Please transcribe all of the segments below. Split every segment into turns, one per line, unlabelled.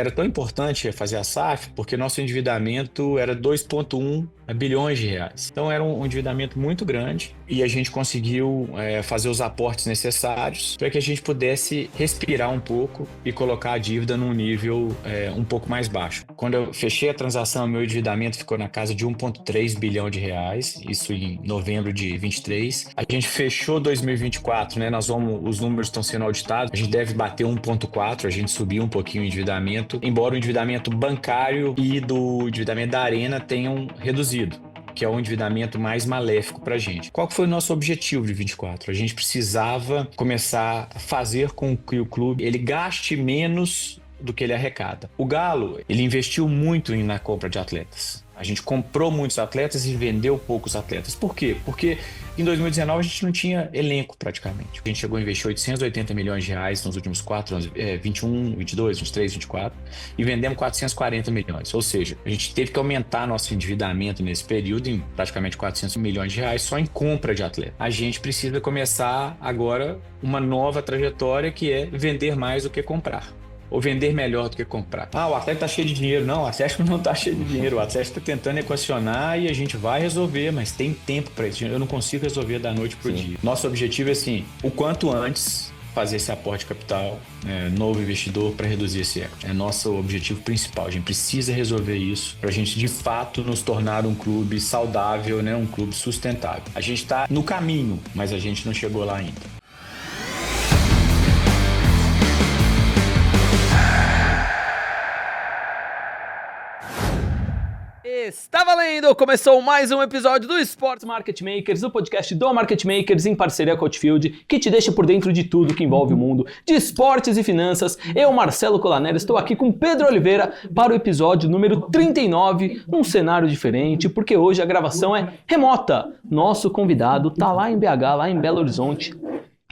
Era tão importante fazer a SAF porque nosso endividamento era 2,1 bilhões de reais. Então era um endividamento muito grande e a gente conseguiu fazer os aportes necessários para que a gente pudesse respirar um pouco e colocar a dívida num nível um pouco mais baixo. Quando eu fechei a transação, meu endividamento ficou na casa de 1,3 bilhão de reais, isso em novembro de 23. A gente fechou 2024, né? Os números estão sendo auditados, a gente deve bater 1,4, a gente subiu um pouquinho o endividamento, embora o endividamento bancário e do endividamento da Arena tenham reduzido, que é o endividamento mais maléfico para a gente. Qual que foi o nosso objetivo de 24? A gente precisava começar a fazer com que o clube ele gaste menos do que ele arrecada. O Galo, ele investiu muito na compra de atletas. A gente comprou muitos atletas e vendeu poucos atletas. Por quê? Porque em 2019 a gente não tinha elenco praticamente. A gente chegou a investir 880 milhões de reais nos últimos 4 anos, 21, 22, 23, 24, e vendemos 440 milhões. Ou seja, a gente teve que aumentar nosso endividamento nesse período em praticamente 400 milhões de reais só em compra de atleta. A gente precisa começar agora uma nova trajetória que é vender mais do que comprar. Ou vender melhor do que comprar. O atleta tá cheio de dinheiro. Não, o Atlético não tá cheio de dinheiro. O Atlético tá tentando equacionar e a gente vai resolver, mas tem tempo para isso. Eu não consigo resolver da noite pro dia. Nosso objetivo é assim, o quanto antes fazer esse aporte de capital, novo investidor para reduzir esse equity. É nosso objetivo principal. A gente precisa resolver isso para a gente de fato nos tornar um clube saudável, né? Um clube sustentável. A gente está no caminho, mas a gente não chegou lá ainda.
Está valendo! Começou mais um episódio do Sports Market Makers, o podcast do Market Makers em parceria com a Coachfield, que te deixa por dentro de tudo que envolve o mundo de esportes e finanças. Eu, Marcelo Colanero, estou aqui com Pedro Oliveira para o episódio número 39, num cenário diferente, porque hoje a gravação é remota. Nosso convidado está lá em BH, lá em Belo Horizonte.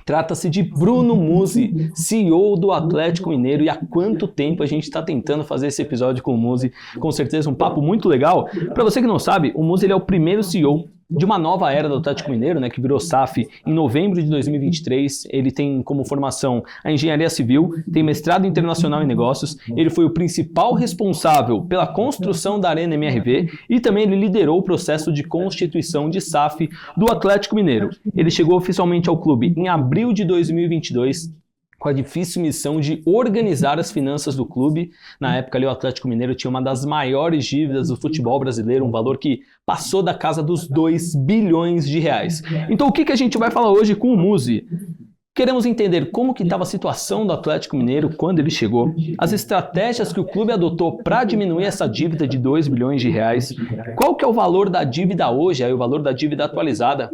Trata-se de Bruno Musi, CEO do Atlético Mineiro, e há quanto tempo a gente está tentando fazer esse episódio com o Musi. Com certeza um papo muito legal. Para você que não sabe, o Musi ele é o primeiro CEO de uma nova era do Atlético Mineiro, né, que virou SAF em novembro de 2023. Ele tem como formação a engenharia civil, tem mestrado internacional em negócios, ele foi o principal responsável pela construção da Arena MRV e também ele liderou o processo de constituição de SAF do Atlético Mineiro. Ele chegou oficialmente ao clube em abril de 2022, com a difícil missão de organizar as finanças do clube. Na época ali o Atlético Mineiro tinha uma das maiores dívidas do futebol brasileiro, um valor que passou da casa dos 2 bilhões de reais. Então o que a gente vai falar hoje com o Musi? Queremos entender como que estava a situação do Atlético Mineiro quando ele chegou, as estratégias que o clube adotou para diminuir essa dívida de 2 bilhões de reais, qual que é o valor da dívida hoje, aí o valor da dívida atualizada,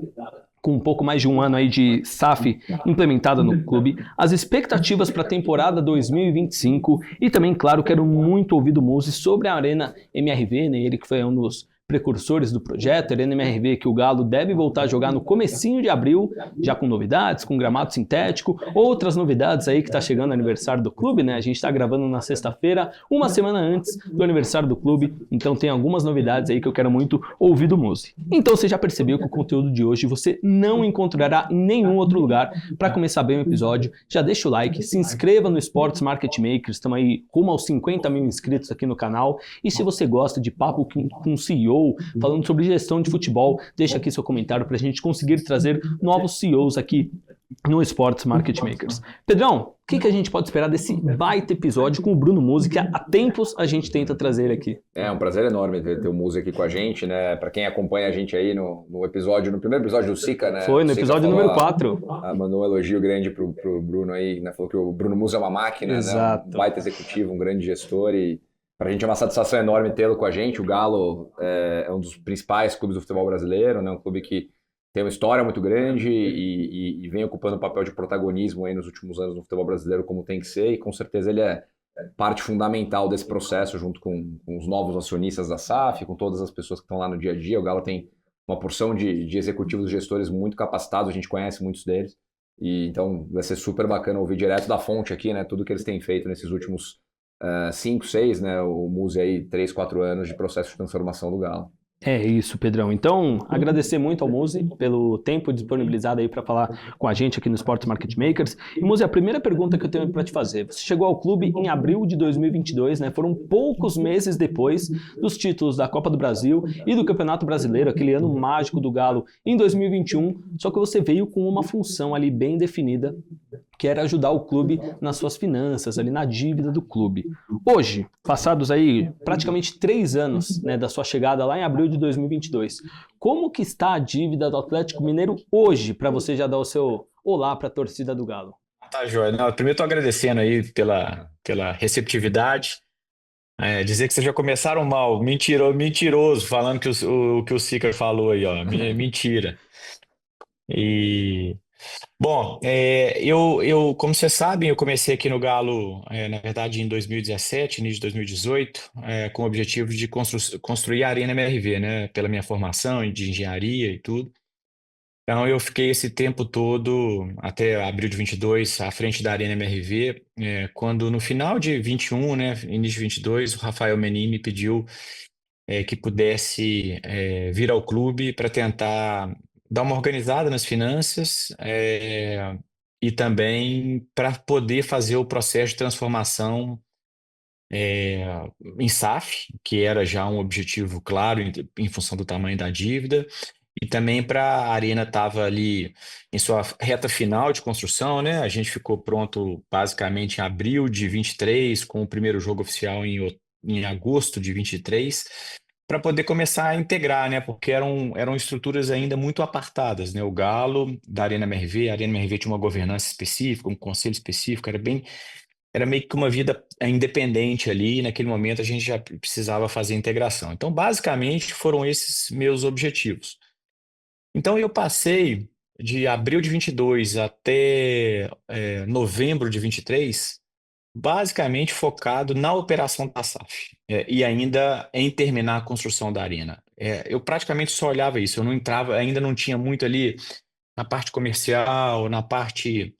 com um pouco mais de um ano aí de SAF implementada no clube, as expectativas para a temporada 2025 e também, claro, quero muito ouvir do Musi sobre a Arena MRV, né? Ele que foi um dos precursores do projeto, Arena MRV, que o Galo deve voltar a jogar no comecinho de abril, já com novidades, com gramado sintético, outras novidades aí que está chegando o aniversário do clube, né? A gente está gravando na sexta-feira, uma semana antes do aniversário do clube, então tem algumas novidades aí que eu quero muito ouvir do Musi. Então você já percebeu que o conteúdo de hoje você não encontrará em nenhum outro lugar. Para começar bem o episódio, já deixa o like, se inscreva no Sports Market Makers, estamos aí rumo aos 50 mil inscritos aqui no canal, e se você gosta de papo com CEO, falando sobre gestão de futebol, deixa aqui seu comentário para a gente conseguir trazer novos CEOs aqui no Sports Market Makers. Pedrão, o que a gente pode esperar desse baita episódio com o Bruno Musi, que há tempos a gente tenta trazer aqui?
É um prazer enorme ter o Musi aqui com a gente, né? Para quem acompanha a gente aí no primeiro episódio do Sica, né?
Foi, no episódio número 4.
Mandou um elogio grande pro Bruno aí, né? Falou que o Bruno Musi é uma máquina,
exato,
né? Um baita executivo, um grande gestor, e para a gente é uma satisfação enorme tê-lo com a gente. O Galo é um dos principais clubes do futebol brasileiro, né? Um clube que tem uma história muito grande e vem ocupando um papel de protagonismo aí nos últimos anos no futebol brasileiro, como tem que ser, e com certeza ele é parte fundamental desse processo, junto com os novos acionistas da SAF, com todas as pessoas que estão lá no dia a dia. O Galo tem uma porção de executivos e gestores muito capacitados, a gente conhece muitos deles, e então vai ser super bacana ouvir direto da fonte aqui, né? Tudo que eles têm feito nesses últimos 5, 6, né? O Musi aí, 3, 4 anos de processo de transformação do Galo.
É isso, Pedrão. Então, agradecer muito ao Muzi pelo tempo disponibilizado aí para falar com a gente aqui no Sports Market Makers. E, Muzi, a primeira pergunta que eu tenho para te fazer. Você chegou ao clube em abril de 2022, né? Foram poucos meses depois dos títulos da Copa do Brasil e do Campeonato Brasileiro, aquele ano mágico do Galo em 2021. Só que você veio com uma função ali bem definida, que era ajudar o clube nas suas finanças, ali na dívida do clube. Hoje, passados aí praticamente 3 anos, né, da sua chegada lá em abril de 2022, como que está a dívida do Atlético Mineiro hoje, para você já dar o seu olá para a torcida do Galo?
Tá, joia. Não, primeiro estou agradecendo aí pela receptividade. Dizer que vocês já começaram mal, mentiroso, falando que o que o Sica falou aí, ó, mentira. E bom, como vocês sabem, eu comecei aqui no Galo, na verdade, em 2017, início de 2018, com o objetivo de construir a Arena MRV, né, pela minha formação de engenharia e tudo. Então, eu fiquei esse tempo todo, até abril de 22, à frente da Arena MRV, quando no final de 21, né, início de 22, o Rafael Menin me pediu que pudesse vir ao clube para tentar dar uma organizada nas finanças, e também para poder fazer o processo de transformação é, em SAF, que era já um objetivo claro em função do tamanho da dívida, e também para a Arena estava ali em sua reta final de construção, né? A gente ficou pronto basicamente em abril de 23, com o primeiro jogo oficial em agosto de 23, para poder começar a integrar, né? Porque eram estruturas ainda muito apartadas, né? O Galo, da Arena MRV, a Arena MRV tinha uma governança específica, um conselho específico, era meio que uma vida independente ali, e naquele momento a gente já precisava fazer a integração. Então, basicamente, foram esses meus objetivos. Então, eu passei de abril de 22 até novembro de 23, basicamente focado na operação da SAF, e ainda em terminar a construção da arena. Eu praticamente só olhava isso, eu não entrava, ainda não tinha muito ali na parte comercial, na parte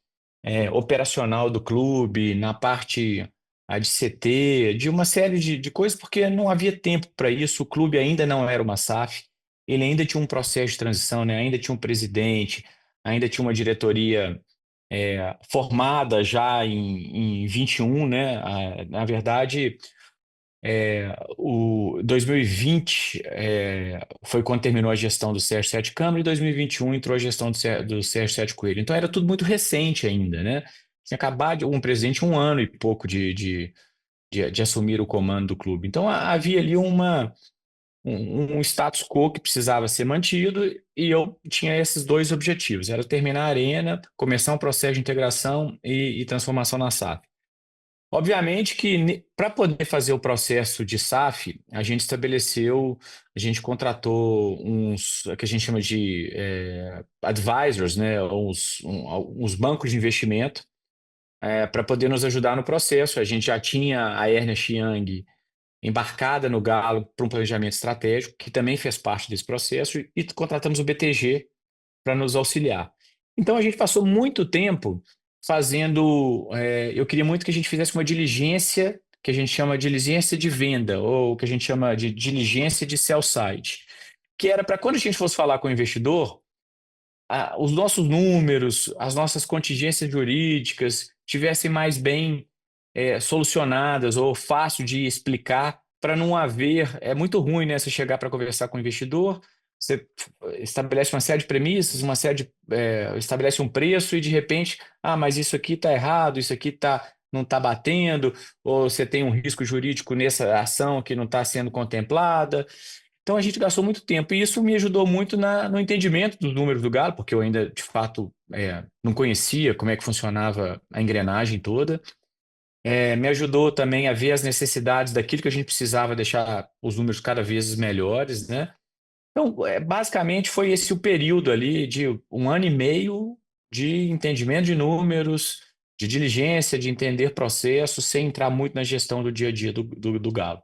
operacional do clube, na parte de CT, de uma série de coisas, porque não havia tempo para isso, o clube ainda não era uma SAF, ele ainda tinha um processo de transição, né? Ainda tinha um presidente, ainda tinha uma diretoria formada já em 21, né? Na verdade, o 2020 foi quando terminou a gestão do Sérgio Sete Câmara, e 2021 entrou a gestão do Sérgio Sete Coelho. Então era tudo muito recente ainda, né? Tinha acabado um presidente 1 ano e pouco de assumir o comando do clube. Então havia ali um status quo que precisava ser mantido, e eu tinha esses dois objetivos, era terminar a arena, começar um processo de integração e transformação na SAF. Obviamente que para poder fazer o processo de SAF, a gente contratou que a gente chama de advisors, né, uns bancos de investimento, para poder nos ajudar no processo. A gente já tinha a Ernest Young embarcada no Galo para um planejamento estratégico, que também fez parte desse processo, e contratamos o BTG para nos auxiliar. Então, a gente passou muito tempo fazendo. Eu queria muito que a gente fizesse uma diligência, que a gente chama de diligência de venda, ou que a gente chama de diligência de sell side, que era para quando a gente fosse falar com o investidor, os nossos números, as nossas contingências jurídicas tivessem mais bem solucionadas ou fácil de explicar, para não haver. É muito ruim, né? Você chegar para conversar com o investidor, você estabelece uma série de premissas, estabelece um preço e de repente, mas isso aqui está errado, isso aqui não está batendo, ou você tem um risco jurídico nessa ação que não está sendo contemplada. Então a gente gastou muito tempo, e isso me ajudou muito no entendimento dos números do Galo, porque eu ainda, de fato, não conhecia como é que funcionava a engrenagem toda. Me ajudou também a ver as necessidades daquilo que a gente precisava deixar os números cada vez melhores, né? Então, basicamente foi esse o período ali de 1 ano e meio de entendimento de números, de diligência, de entender processos, sem entrar muito na gestão do dia a dia do Galo.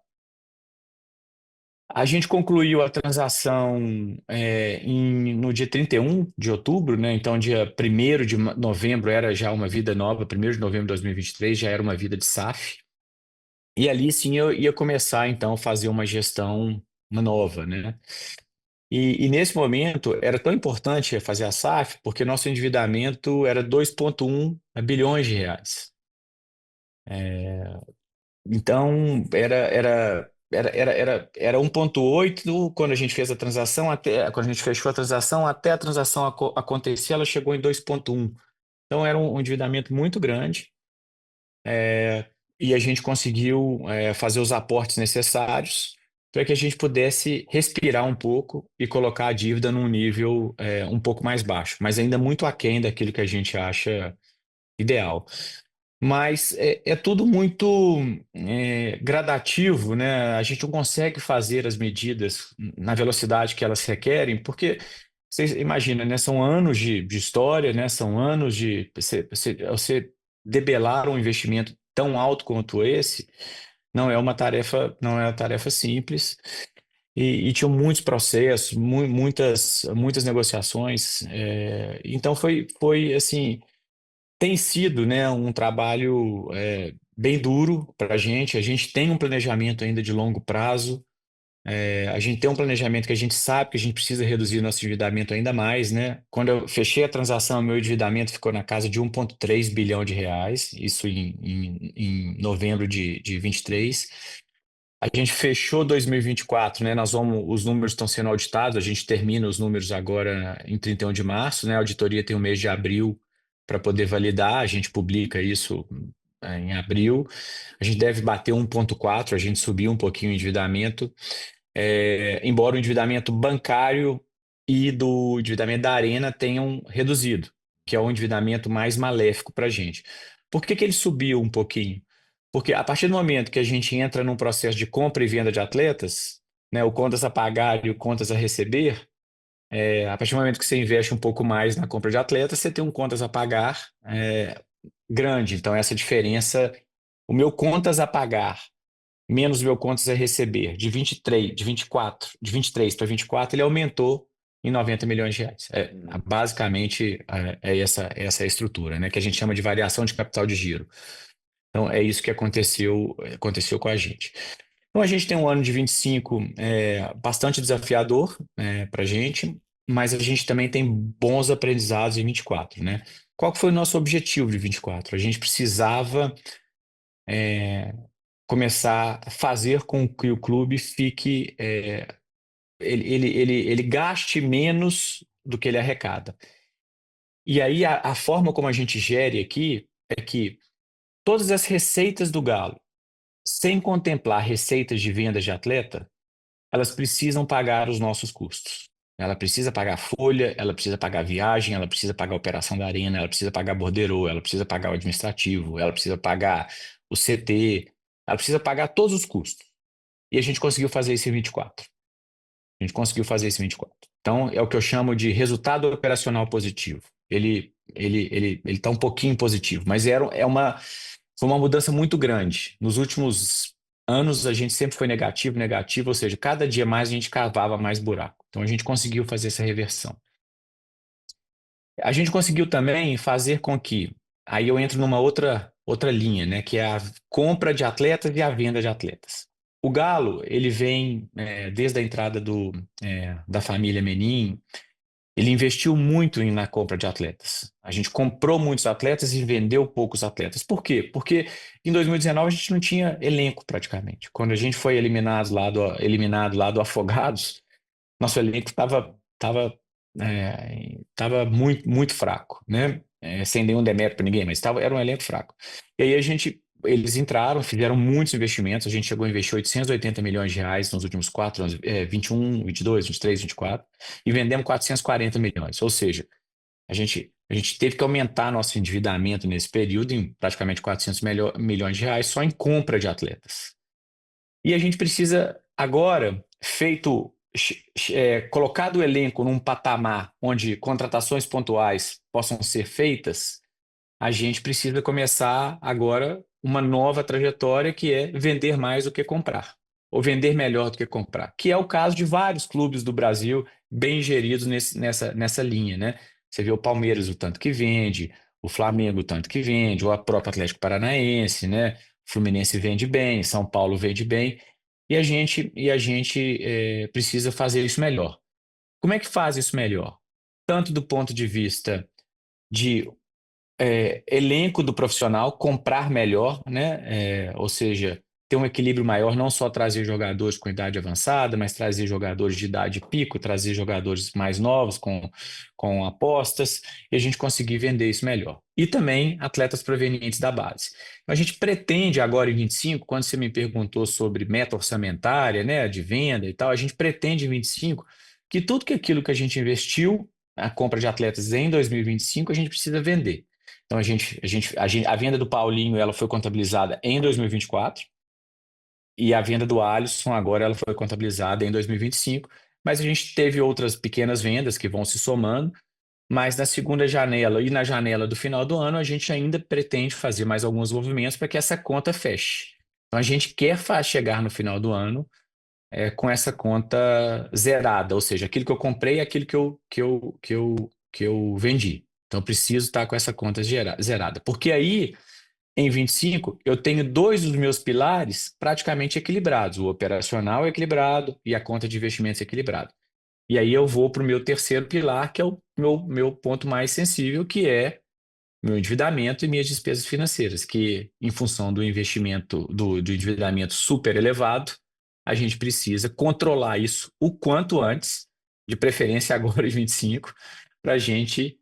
A gente concluiu a transação no dia 31 de outubro, né? Então, dia 1º de novembro era já uma vida nova, 1º de novembro de 2023 já era uma vida de SAF. E ali sim eu ia começar, então, a fazer uma gestão uma nova, né? E nesse momento era tão importante fazer a SAF porque nosso endividamento era 2,1 bilhões de reais. Então era 1,8 quando a gente fez a transação, até quando a gente fechou a transação, até a transação acontecer, ela chegou em 2,1. Então era um endividamento muito grande. E a gente conseguiu fazer os aportes necessários para que a gente pudesse respirar um pouco e colocar a dívida num nível um pouco mais baixo, mas ainda muito aquém daquilo que a gente acha ideal. Mas é tudo muito gradativo, né? A gente não consegue fazer as medidas na velocidade que elas requerem, porque você imagina, né? São anos de história, né? São anos de você debelar um investimento tão alto quanto esse, não é uma tarefa simples. E tinham muitos processos, muitas negociações. Então foi assim. Tem sido, né, um trabalho bem duro para a gente. A gente tem um planejamento ainda de longo prazo. A gente tem um planejamento que a gente sabe que a gente precisa reduzir nosso endividamento ainda mais, né? Quando eu fechei a transação, meu endividamento ficou na casa de 1,3 bilhão de reais, isso em novembro de 23. A gente fechou 2024, né? Os números estão sendo auditados, a gente termina os números agora em 31 de março, né? A auditoria tem o mês de abril para poder validar, a gente publica isso em abril. A gente deve bater 1,4, a gente subiu um pouquinho o endividamento, embora o endividamento bancário e do endividamento da Arena tenham reduzido, que é o endividamento mais maléfico para a gente. Por que ele subiu um pouquinho? Porque a partir do momento que a gente entra num processo de compra e venda de atletas, né, o contas a pagar e o contas a receber, a partir do momento que você investe um pouco mais na compra de atletas, você tem um contas a pagar grande. Então, essa diferença, o meu contas a pagar menos o meu contas a receber, de 24, de 23 para 24, ele aumentou em 90 milhões de reais. Basicamente, essa a estrutura, né, que a gente chama de variação de capital de giro. Então, é isso que aconteceu com a gente. Então, a gente tem um ano de 25 bastante desafiador para a gente, mas a gente também tem bons aprendizados em 24, né? Qual que foi o nosso objetivo de 24? A gente precisava começar a fazer com que o clube fique, ele gaste menos do que ele arrecada. E aí, a forma como a gente gere aqui é que todas as receitas do Galo, sem contemplar receitas de venda de atleta, elas precisam pagar os nossos custos. Ela precisa pagar folha, ela precisa pagar viagem, ela precisa pagar a operação da arena, ela precisa pagar borderô, ela precisa pagar o administrativo, ela precisa pagar o CT, ela precisa pagar todos os custos. E a gente conseguiu fazer isso em 24. A gente conseguiu fazer isso em 24. Então, é o que eu chamo de resultado operacional positivo. Ele está um pouquinho positivo, mas foi uma mudança muito grande. Nos últimos anos, a gente sempre foi negativo, ou seja, cada dia mais a gente cavava mais buraco. Então, a gente conseguiu fazer essa reversão. A gente conseguiu também fazer com que, aí eu entro numa outra linha, né, que é a compra de atletas e a venda de atletas. O Galo, ele vem, desde a entrada da família Menin, ele investiu muito na compra de atletas. A gente comprou muitos atletas e vendeu poucos atletas. Por quê? Porque em 2019 a gente não tinha elenco praticamente. Quando a gente foi eliminado lá do Afogados, nosso elenco estava muito, muito fraco, né? Sem nenhum demérito para ninguém, mas era um elenco fraco. E aí eles entraram, fizeram muitos investimentos, a gente chegou a investir 880 milhões de reais nos últimos 4 anos, 21, 22, 23, 24, e vendemos 440 milhões. Ou seja, a gente teve que aumentar nosso endividamento nesse período em praticamente 400 milhões de reais só em compra de atletas. E a gente precisa agora, colocado o elenco num patamar onde contratações pontuais possam ser feitas, a gente precisa começar agora uma nova trajetória que é vender mais do que comprar, ou vender melhor do que comprar, que é o caso de vários clubes do Brasil bem geridos nessa linha, né? Você vê o Palmeiras o tanto que vende, o Flamengo o tanto que vende, ou a própria Atlético Paranaense, né? O Fluminense vende bem, São Paulo vende bem. e a gente precisa fazer isso melhor. Como é que faz isso melhor? Tanto do ponto de vista de elenco do profissional, comprar melhor, né? Ou seja, ter um equilíbrio maior, não só trazer jogadores com idade avançada, mas trazer jogadores de idade pico, trazer jogadores mais novos com apostas, e a gente conseguir vender isso melhor. E também atletas provenientes da base. Então, a gente pretende agora em 25, quando você me perguntou sobre meta orçamentária, né, de venda e tal, a gente pretende em 25 que tudo aquilo que a gente investiu, a compra de atletas em 2025, a gente precisa vender. Então, a venda do Paulinho ela foi contabilizada em 2024 e a venda do Alisson agora ela foi contabilizada em 2025, mas a gente teve outras pequenas vendas que vão se somando, mas na segunda janela e na janela do final do ano a gente ainda pretende fazer mais alguns movimentos para que essa conta feche. Então, a gente quer chegar no final do ano com essa conta zerada, ou seja, aquilo que eu comprei é aquilo que eu vendi. Então, eu preciso estar com essa conta zerada. Porque aí, em 25, eu tenho dois dos meus pilares praticamente equilibrados. O operacional equilibrado e a conta de investimentos equilibrado. E aí eu vou para o meu terceiro pilar, que é o meu ponto mais sensível, que é meu endividamento e minhas despesas financeiras, que em função do investimento, do endividamento super elevado, a gente precisa controlar isso o quanto antes, de preferência agora em 25, para a gente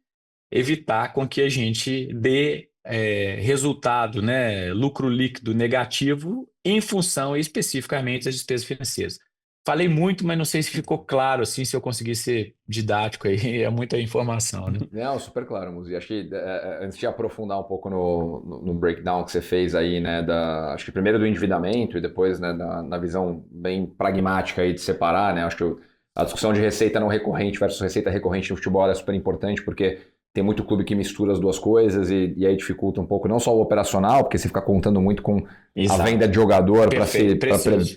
evitar com que a gente dê resultado, né, lucro líquido negativo em função especificamente das despesas financeiras. Falei muito, mas não sei se ficou claro, assim, se eu conseguir ser didático aí, é muita informação, né?
Não, super claro, Muzi. Acho que antes de aprofundar um pouco no breakdown que você fez aí, né, acho que primeiro do endividamento e depois, né, na visão bem pragmática aí de separar, né, acho que a discussão de receita não recorrente versus receita recorrente no futebol é super importante porque tem muito clube que mistura as duas coisas e aí dificulta um pouco não só o operacional, porque você fica contando muito com
Exato.
a venda de jogador
Perfeito,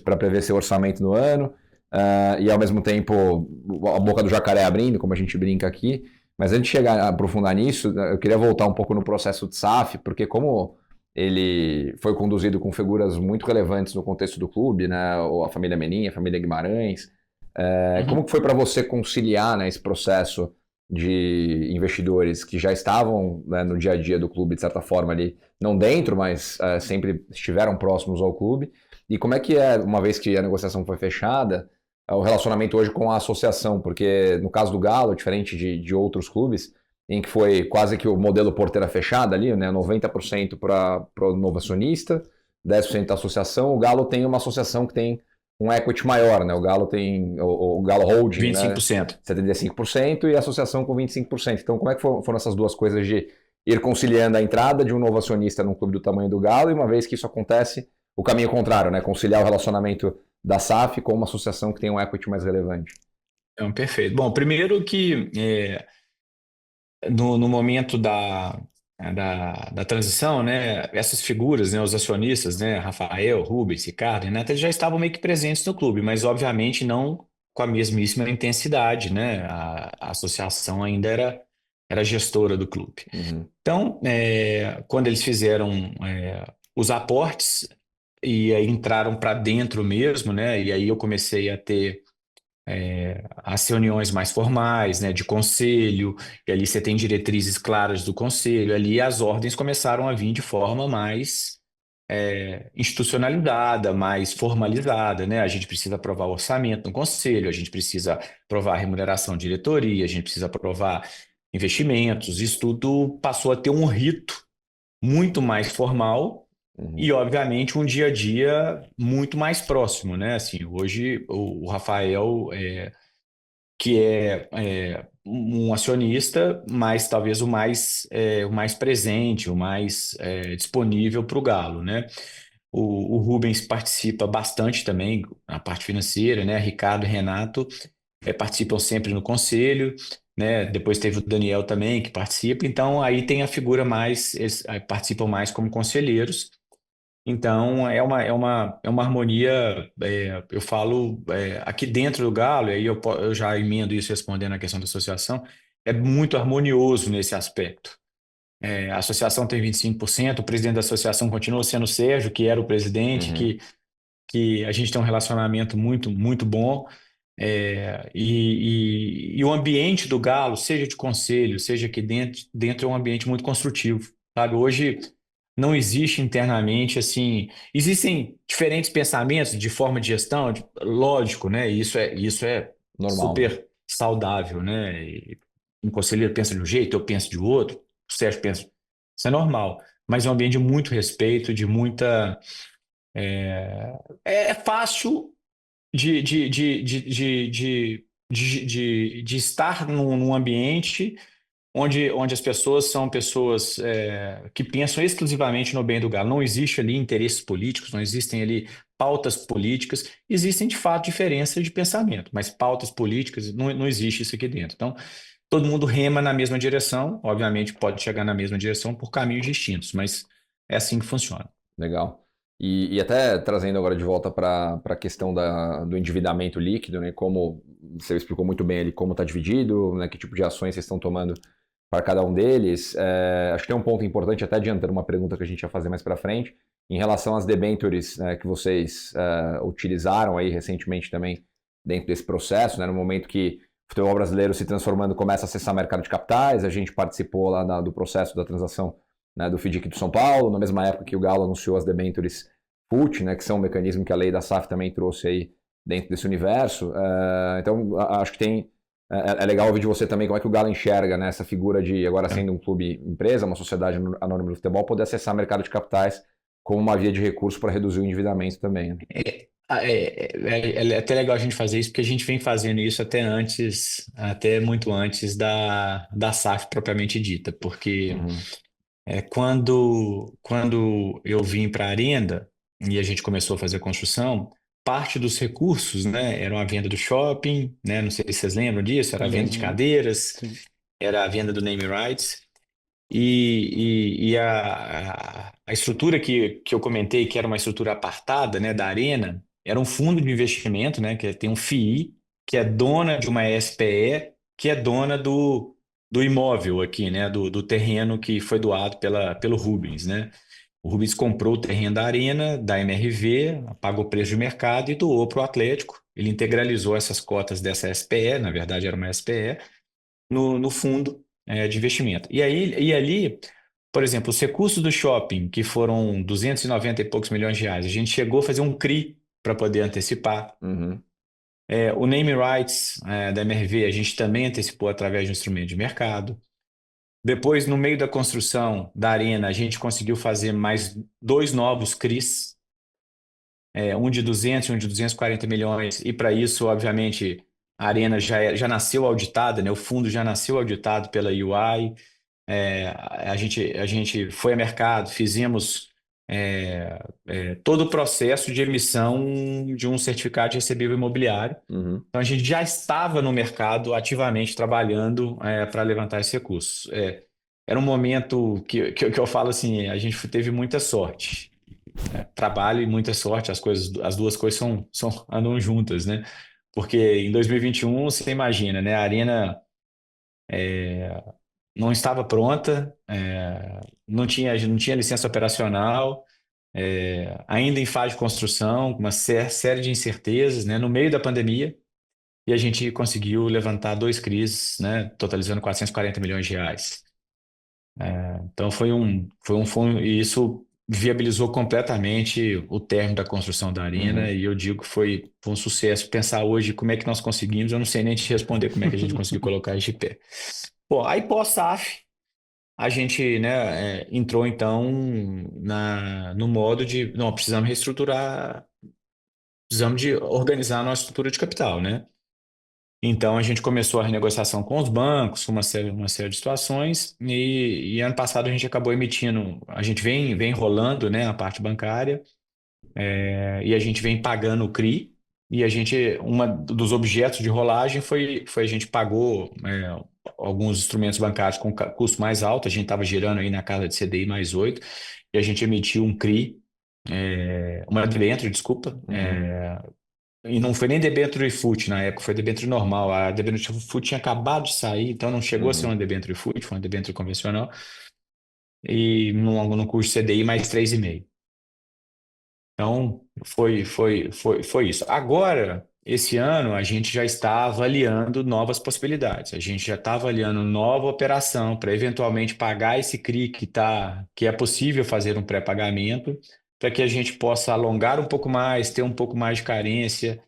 para prever seu orçamento no ano. E ao mesmo tempo a boca do jacaré abrindo, como a gente brinca aqui. Mas antes de chegar a aprofundar nisso, eu queria voltar um pouco no processo de SAF, porque como ele foi conduzido com figuras muito relevantes no contexto do clube, né? A família Menin, a família Guimarães, como que foi para você conciliar, né, esse processo de investidores que já estavam, né, no dia a dia do clube, de certa forma ali, não dentro, mas sempre estiveram próximos ao clube, e como é que uma vez que a negociação foi fechada, o relacionamento hoje com a associação, porque no caso do Galo, diferente de outros clubes, em que foi quase que o modelo porteira fechada ali, né, 90% para o novo acionista, 10% da associação, o Galo tem uma associação que tem um equity maior, né? O Galo tem o Galo Holding,
25%.
Né? 75% e a associação com 25%. Então, como é que foram essas duas coisas de ir conciliando a entrada de um novo acionista num clube do tamanho do Galo e uma vez que isso acontece, o caminho contrário, né? Conciliar o relacionamento da SAF com uma associação que tem um equity mais relevante.
Perfeito. Bom, primeiro que no momento da transição, né, essas figuras, né, os acionistas, né, Rafael, Rubens, Ricardo, Renato, eles já estavam meio que presentes no clube, mas obviamente não com a mesmíssima intensidade, né? A associação ainda era gestora do clube.
Uhum.
Então, quando eles fizeram os aportes e aí entraram para dentro mesmo, né? E aí eu comecei a ter as reuniões mais formais, né, de conselho, e ali você tem diretrizes claras do conselho, ali as ordens começaram a vir de forma mais institucionalizada, mais formalizada, né? A gente precisa aprovar o orçamento no conselho, a gente precisa aprovar a remuneração de diretoria, a gente precisa aprovar investimentos, isso tudo passou a ter um rito muito mais formal e, obviamente, um dia a dia muito mais próximo, né? Assim, hoje o Rafael, que é um acionista, mas talvez o mais presente, o mais disponível para o Galo, né? O Rubens participa bastante também na parte financeira, né? Ricardo e Renato participam sempre no conselho, né? Depois teve o Daniel também que participa, então aí tem a figura mais, eles participam mais como conselheiros. Então, é uma harmonia, eu falo, aqui dentro do Galo, e aí eu já emendo isso respondendo a questão da associação, é muito harmonioso nesse aspecto. A associação tem 25%, o presidente da associação continua sendo o Sérgio, que era o presidente, que a gente tem um relacionamento muito, muito bom. E o ambiente do Galo, seja de conselho, seja aqui dentro é um ambiente muito construtivo, sabe? Hoje não existe internamente, assim, existem diferentes pensamentos de forma de gestão, lógico, né? Isso é
Normal, né?
super saudável, né? E um conselheiro pensa de um jeito, eu penso de outro, o Sérgio pensa, isso é normal, mas é um ambiente de muito respeito, de muita... É fácil de estar num ambiente onde as pessoas são pessoas que pensam exclusivamente no bem do Galo. Não existe ali interesses políticos, não existem ali pautas políticas, existem de fato diferenças de pensamento, mas pautas políticas não existe isso aqui dentro. Então, todo mundo rema na mesma direção, obviamente pode chegar na mesma direção por caminhos distintos, mas é assim que funciona.
Legal. E até trazendo agora de volta para a questão do endividamento líquido, né? Como você explicou muito bem ali como está dividido, né? Que tipo de ações vocês estão tomando para cada um deles. Acho que tem um ponto importante, até adiantando uma pergunta que a gente ia fazer mais para frente, em relação às debêntures, né, que vocês utilizaram aí recentemente também dentro desse processo, né? No momento que o futebol brasileiro se transformando começa a acessar mercado de capitais, a gente participou lá do processo da transação, né, do FDIC do São Paulo, na mesma época que o Galo anunciou as debêntures FUT, né, que são um mecanismo que a lei da SAF também trouxe aí dentro desse universo. Então, acho que é legal ouvir de você também como é que o Galo enxerga, né, essa figura de, agora sendo um clube empresa, uma sociedade anônima do futebol, poder acessar mercado de capitais como uma via de recurso para reduzir o endividamento também. Né?
É até legal a gente fazer isso, porque a gente vem fazendo isso até muito antes da SAF propriamente dita, porque quando eu vim para a Arenda e a gente começou a fazer a construção, parte dos recursos, né, eram a venda do shopping, né, não sei se vocês lembram disso, era a venda de cadeiras,
Sim.
era a venda do name rights, e a estrutura que eu comentei, que era uma estrutura apartada, né, da Arena, era um fundo de investimento, né, que tem um FII, que é dona de uma SPE, que é dona do imóvel aqui, né, do terreno que foi doado pelo Rubens, né? O Rubens comprou o terreno da Arena, da MRV, pagou preço de mercado e doou para o Atlético. Ele integralizou essas cotas dessa SPE, na verdade era uma SPE, no fundo de investimento. E ali, por exemplo, os recursos do shopping, que foram 290 e poucos milhões de reais, a gente chegou a fazer um CRI para poder antecipar.
Uhum.
O name rights da MRV, a gente também antecipou através de um instrumento de mercado. Depois, no meio da construção da arena, a gente conseguiu fazer mais 2 novos CRIs, um de 200 e um de 240 milhões, e para isso, obviamente, a arena já nasceu auditada, né? O fundo já nasceu auditado pela UI. A gente foi a mercado, fizemos todo o processo de emissão de um certificado de recebível imobiliário.
Uhum.
Então, a gente já estava no mercado ativamente trabalhando para levantar esses recursos. Era um momento que eu falo assim, a gente teve muita sorte. Trabalho e muita sorte, as duas coisas andam juntas, né? Porque em 2021, você imagina, né? A arena não estava pronta, não tinha licença operacional, ainda em fase de construção, com uma série de incertezas, né? No meio da pandemia, e a gente conseguiu levantar 2 CRIs, né? Totalizando 440 milhões de reais. Então e isso viabilizou completamente o término da construção da arena, e eu digo que foi um sucesso. Pensar hoje como é que nós conseguimos, eu não sei nem te responder como é que a gente conseguiu colocar isso de pé. Bom, aí pós-SAF, a gente, né, entrou então no modo de, não, precisamos reestruturar, precisamos de organizar a nossa estrutura de capital, né? Então a gente começou a renegociação com os bancos, com uma série de situações, e ano passado a gente acabou emitindo, a gente vem enrolando, né, a parte bancária, e a gente vem pagando o CRI, e uma dos objetos de rolagem foi a gente pagou alguns instrumentos bancários com custo mais alto, a gente estava girando aí na casa de CDI mais 8, e a gente emitiu um CRI, uma debênture, desculpa, e não foi nem debênture FUT na época, foi debênture normal. A debênture FUT tinha acabado de sair, então não chegou a ser uma debênture FUT, foi uma debênture convencional. E no custo CDI mais 3,5. Então, foi isso. Agora, esse ano, a gente já está avaliando novas possibilidades. A gente já está avaliando nova operação para eventualmente pagar esse CRI que é possível fazer um pré-pagamento, para que a gente possa alongar um pouco mais, ter um pouco mais de carência.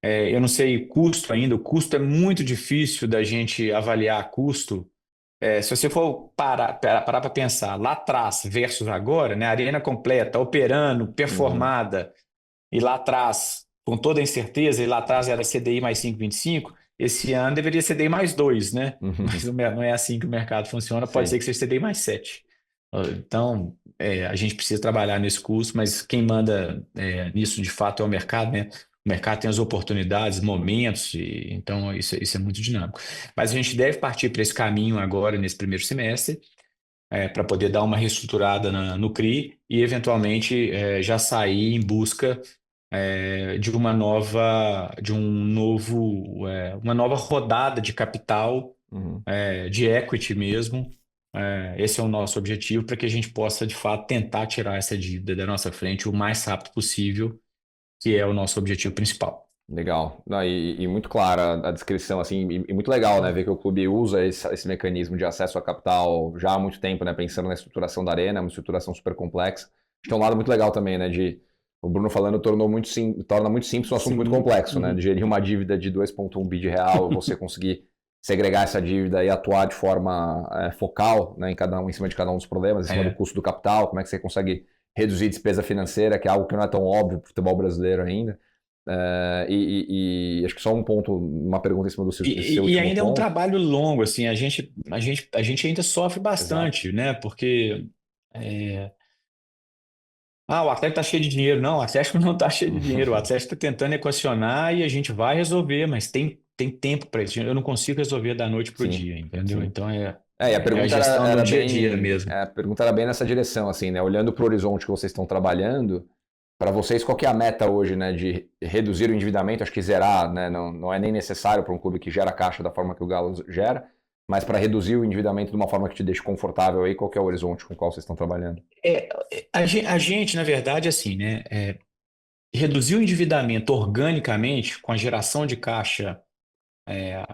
Eu não sei custo ainda, o custo é muito difícil da gente avaliar custo. Se você for parar para pensar lá atrás versus agora, né, arena completa, operando,
Uhum.
performada, e lá atrás, com toda a incerteza, e lá atrás era CDI mais 5,25, esse ano deveria ser CDI mais 2, né? Mas
Uhum.
não é assim que o mercado funciona, pode ser
Sim.
que seja CDI mais 7. Então, a gente precisa trabalhar nesse curso, mas quem manda nisso de fato é o mercado, né? O mercado tem as oportunidades, momentos, então isso é muito dinâmico. Mas a gente deve partir para esse caminho agora, nesse primeiro semestre, para poder dar uma reestruturada no CRI e, eventualmente, já sair em busca uma nova rodada de capital,
Uhum.
de equity mesmo. Esse é o nosso objetivo para que a gente possa, de fato, tentar tirar essa dívida da nossa frente o mais rápido possível, que é o nosso objetivo principal.
Legal. Não, e muito clara a descrição, assim, e muito legal, né, ver que o clube usa esse mecanismo de acesso a capital já há muito tempo, né, pensando na estruturação da arena, uma estruturação super complexa. Acho que é um lado muito legal também, né, o Bruno falando torna muito simples um assunto muito
Sim.
complexo, né,
Uhum.
de gerir uma dívida de 2,1 bi de real, você conseguir segregar essa dívida e atuar de forma focal, né, em cima de cada um dos problemas, em cima do
É.
custo do capital, como é que você consegue reduzir despesa financeira, que é algo que não é tão óbvio para o futebol brasileiro ainda. E acho que só um ponto, uma pergunta em cima desse
E
último
ainda é um
ponto.
trabalho longo, assim, a gente ainda sofre
Exato.
bastante, né? Porque é, o Atlético está cheio de dinheiro. Não, o Atlético não está cheio de dinheiro. O Atlético está tentando equacionar e a gente vai resolver, mas tem tempo para isso. Eu não consigo resolver da noite para o
Sim,
dia, entendeu?
sim.
Então
E a
é a
pergunta
gestão do
era
dia a dia
bem,
mesmo.
a pergunta era bem nessa direção, assim, né? Olhando para o horizonte que vocês estão trabalhando, para vocês, qual que é a meta hoje, né? De reduzir o endividamento, acho que zerar, né? Não é nem necessário para um clube que gera caixa da forma que o Galo gera, mas para reduzir o endividamento de uma forma que te deixe confortável aí, qual que é o horizonte com o qual vocês estão trabalhando?
A gente, na verdade, assim, né? Reduzir o endividamento organicamente com a geração de caixa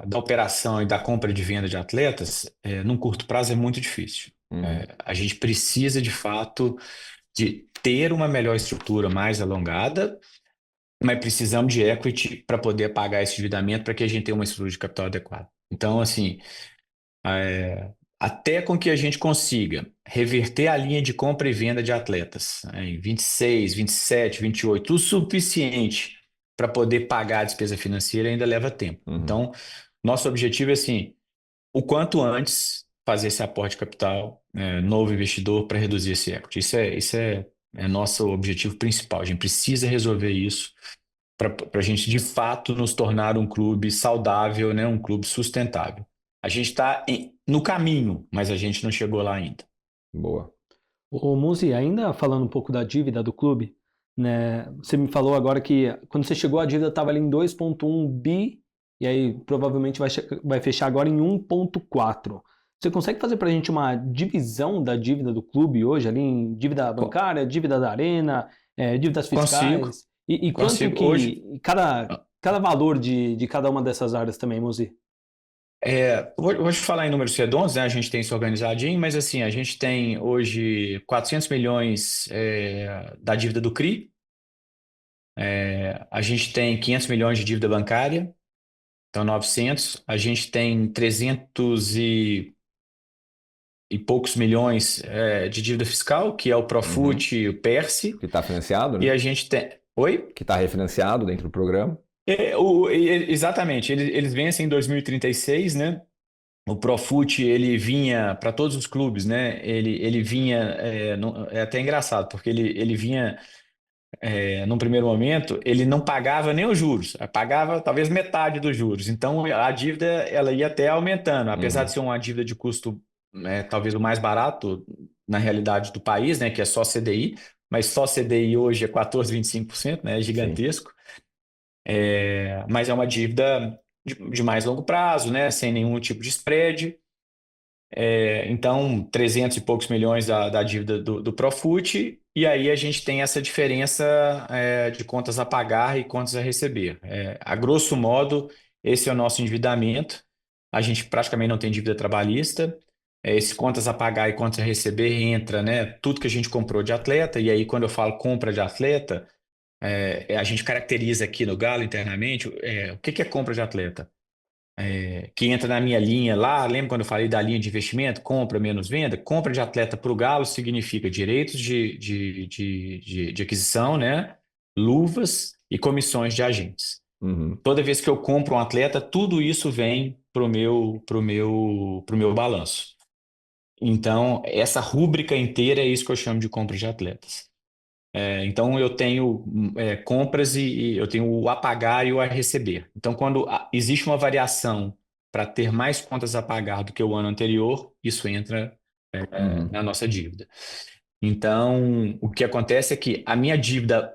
da operação e da compra e de venda de atletas, num curto prazo é muito difícil.
Uhum,
A gente precisa, de fato, de ter uma melhor estrutura mais alongada, mas precisamos de equity para poder pagar esse endividamento para que a gente tenha uma estrutura de capital adequada. Então, assim, até com que a gente consiga reverter a linha de compra e venda de atletas, em 26, 27, 28, o suficiente para poder pagar a despesa financeira ainda leva tempo.
uhum.
Então, nosso objetivo é assim, o quanto antes fazer esse aporte de capital, novo investidor para reduzir esse equity. Isso é nosso objetivo principal. A gente precisa resolver isso para a gente de fato nos tornar um clube saudável, né? Um clube sustentável. A gente está no caminho, mas a gente não chegou lá ainda.
Boa.
Ô, Muzi, ainda falando um pouco da dívida do clube, né? Você me falou agora que quando você chegou a dívida estava ali em 2,1 bi e aí provavelmente vai fechar agora em 1,4. Você consegue fazer para a gente uma divisão da dívida do clube hoje ali em dívida
Co-
bancária, dívida da arena, dívidas
Consigo,
fiscais e quanto
consigo. Hoje,
que cada valor de cada uma dessas áreas também, Muzi?
vou te falar em números redondos, né? A gente tem isso organizadinho, mas assim, a gente tem hoje 400 milhões da dívida do CRI, a gente tem 500 milhões de dívida bancária, então 900, a gente tem 300 e poucos milhões de dívida fiscal, que é o
Uhum.
Profut e o Perse,
Que está financiado,
e
né?
a gente tem... Oi?
Que está refinanciado dentro do programa.
Exatamente, eles vencem em 2036, né? O Profut, ele vinha para todos os clubes, né? Ele vinha, é até engraçado, porque ele vinha, num primeiro momento, ele não pagava nem os juros, pagava talvez metade dos juros. Então, a dívida, ela ia até aumentando, apesar de
Uhum.
ser uma dívida de custo, talvez o mais barato na realidade do país, né? Que é só CDI, mas só CDI hoje é 14,25%, né? É
Sim.
gigantesco. Mas é uma dívida de mais longo prazo, né? Sem nenhum tipo de spread. Então, 300 e poucos milhões da dívida do Profut, e aí a gente tem essa diferença de contas a pagar e contas a receber. A grosso modo, esse é o nosso endividamento. A gente praticamente não tem dívida trabalhista. Esse contas a pagar e contas a receber entra, né, tudo que a gente comprou de atleta, e aí quando eu falo compra de atleta, a gente caracteriza aqui no Galo internamente o que é compra de atleta? Que entra na minha linha lá, lembra quando eu falei da linha de investimento, compra menos venda? Compra de atleta para o Galo significa direitos de aquisição, né? Luvas e comissões de agentes.
Uhum.
Toda vez que eu compro um atleta, tudo isso vem pro meu balanço. Então, essa rúbrica inteira é isso que eu chamo de compra de atletas. Então, eu tenho compras e eu tenho o a pagar e o a receber. Então, quando existe uma variação para ter mais contas a pagar do que o ano anterior, isso entra
Uhum.
na nossa dívida. Então, o que acontece é que a minha dívida,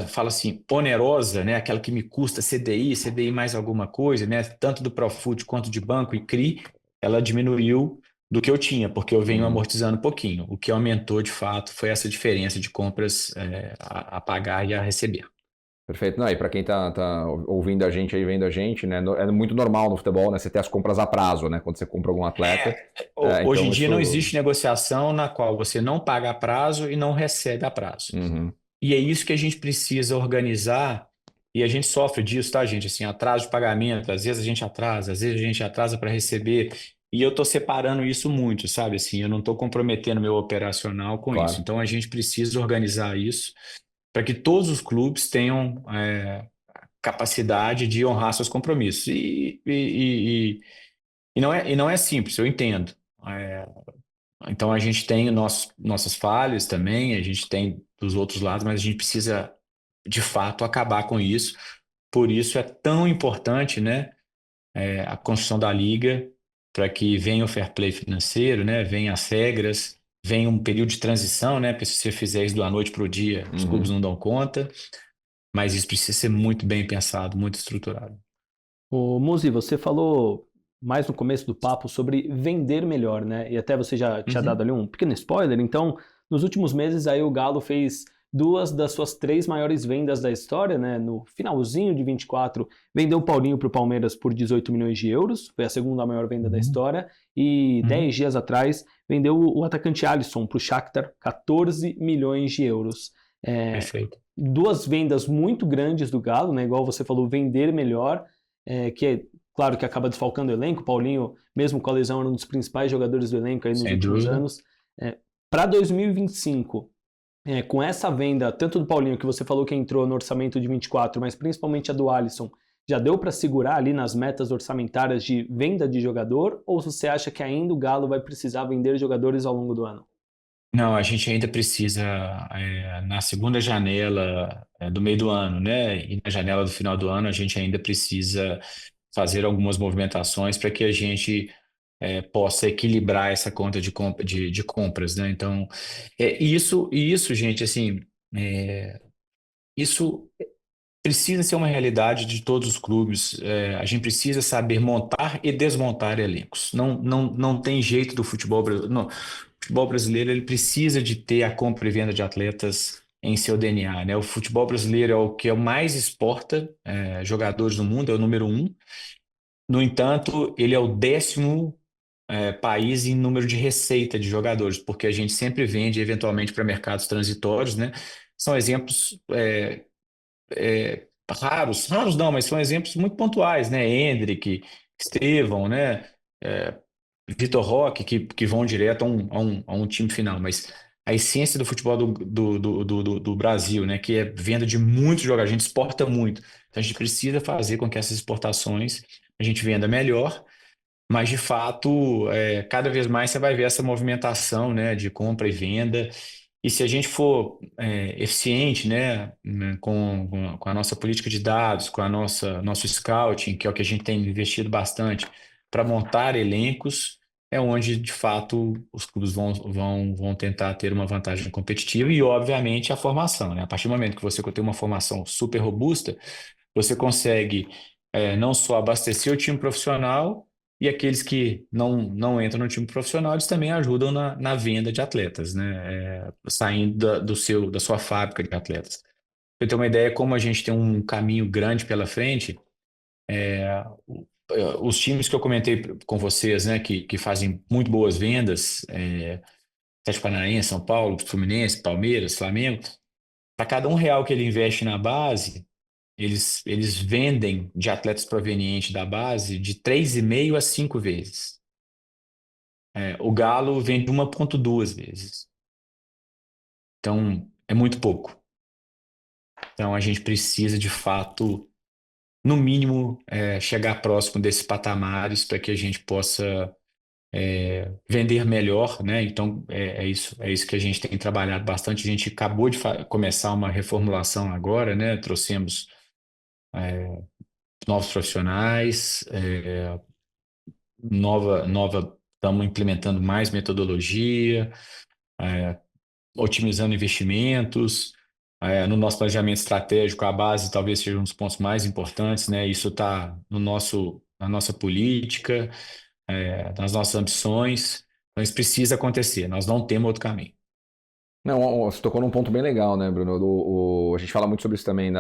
fala assim, onerosa, né, aquela que me custa CDI mais alguma coisa, né, tanto do Profut quanto de banco e CRI, ela diminuiu do que eu tinha, porque eu venho
Uhum.
amortizando um pouquinho. O que aumentou, de fato, foi essa diferença de compras a pagar e a receber.
Perfeito. Não, e para quem tá ouvindo a gente aí, vendo a gente, né? É muito normal no futebol, né? Você ter as compras a prazo, né? Quando você compra algum atleta.
Hoje
Então
em dia não
isso.
existe negociação na qual você não paga a prazo e não recebe a prazo.
Uhum.
E é isso que a gente precisa organizar, e a gente sofre disso, tá, gente? Assim, atraso de pagamento, às vezes a gente atrasa, às vezes a gente atrasa para receber, e eu estou separando isso muito, sabe? Assim, eu não estou comprometendo meu operacional com isso.
Claro.
Então a gente precisa organizar isso para que todos os clubes tenham capacidade de honrar seus compromissos. E não é simples, eu entendo. É, então a gente tem nossas falhas também, a gente tem dos outros lados, mas a gente precisa de fato acabar com isso. Por isso é tão importante, né, a construção da liga, para que venha o fair play financeiro, né, venha as regras, venha um período de transição, né, porque se você fizer isso da noite para o dia, os clubes
Uhum.
não dão conta, mas isso precisa ser muito bem pensado, muito estruturado.
O Muzi, você falou mais no começo do papo sobre vender melhor, né? E até você já tinha dado
Uhum.
ali um pequeno spoiler. Então, nos últimos meses aí o Galo fez duas das suas três maiores vendas da história, né? No finalzinho de 24, vendeu o Paulinho para o Palmeiras por 18 milhões de euros, foi a segunda maior venda da
Uhum.
história. E
Uhum.
10 dias atrás, vendeu o atacante Alisson para o Shakhtar, 14 milhões de euros.
Perfeito.
Duas vendas muito grandes do Galo, né? Igual você falou, vender melhor, que é claro que acaba desfalcando o elenco. O Paulinho, mesmo com a lesão, era um dos principais jogadores do elenco aí nos
Sem
últimos
dúvida.
anos. Para 2025, com essa venda, tanto do Paulinho, que você falou que entrou no orçamento de 24, mas principalmente a do Alisson, já deu para segurar ali nas metas orçamentárias de venda de jogador? Ou você acha que ainda o Galo vai precisar vender jogadores ao longo do ano?
Não, a gente ainda precisa, na segunda janela, do meio do ano, né? E na janela do final do ano, a gente ainda precisa fazer algumas movimentações para que a gente possa equilibrar essa conta de compras, né? Então, isso, gente, assim, isso precisa ser uma realidade de todos os clubes. A gente precisa saber montar e desmontar elencos. Não tem jeito do futebol brasileiro. Não. O futebol brasileiro ele precisa de ter a compra e venda de atletas em seu DNA, né? O futebol brasileiro é o que mais exporta jogadores no mundo, é o número um. No entanto, ele é o 10º país em número de receita de jogadores, porque a gente sempre vende eventualmente para mercados transitórios, né? São exemplos raros não, mas são exemplos muito pontuais, né? Endrick, Estevão, né? É, Vitor Roque, que vão direto a um time final, mas a essência do futebol do Brasil, né? Que é venda de muitos jogadores, a gente exporta muito. Então a gente precisa fazer com que essas exportações a gente venda melhor, mas de fato, cada vez mais você vai ver essa movimentação, né? De compra e venda. E se a gente for eficiente, né, com a nossa política de dados, com a nosso scouting, que é o que a gente tem investido bastante, para montar elencos, é onde, de fato, os clubes vão tentar ter uma vantagem competitiva e, obviamente, a formação, né? A partir do momento que você tem uma formação super robusta, você consegue não só abastecer o time profissional e aqueles que não entram no time profissional, eles também ajudam na venda de atletas, né? Saindo da sua fábrica de atletas. Pra eu ter uma ideia, como a gente tem um caminho grande pela frente, os times que eu comentei com vocês, né, que fazem muito boas vendas, Atlético Paranaense, São Paulo, Fluminense, Palmeiras, Flamengo, para cada R$ 1 que ele investe na base, eles vendem de atletas provenientes da base de 3,5 a 5 vezes. O Galo vende 1,2 vezes. Então, é muito pouco. Então, a gente precisa, de fato, no mínimo, chegar próximo desses patamares para que a gente possa vender melhor, né? Então, é isso que a gente tem trabalhado bastante. A gente acabou de começar uma reformulação agora, né? Trouxemos novos profissionais, estamos implementando mais metodologia, otimizando investimentos. No nosso planejamento estratégico, a base talvez seja um dos pontos mais importantes, né? Isso está na nossa política, nas nossas ambições. Então, isso precisa acontecer. Nós não temos outro caminho.
Não, você tocou num ponto bem legal, né, Bruno? A gente fala muito sobre isso também,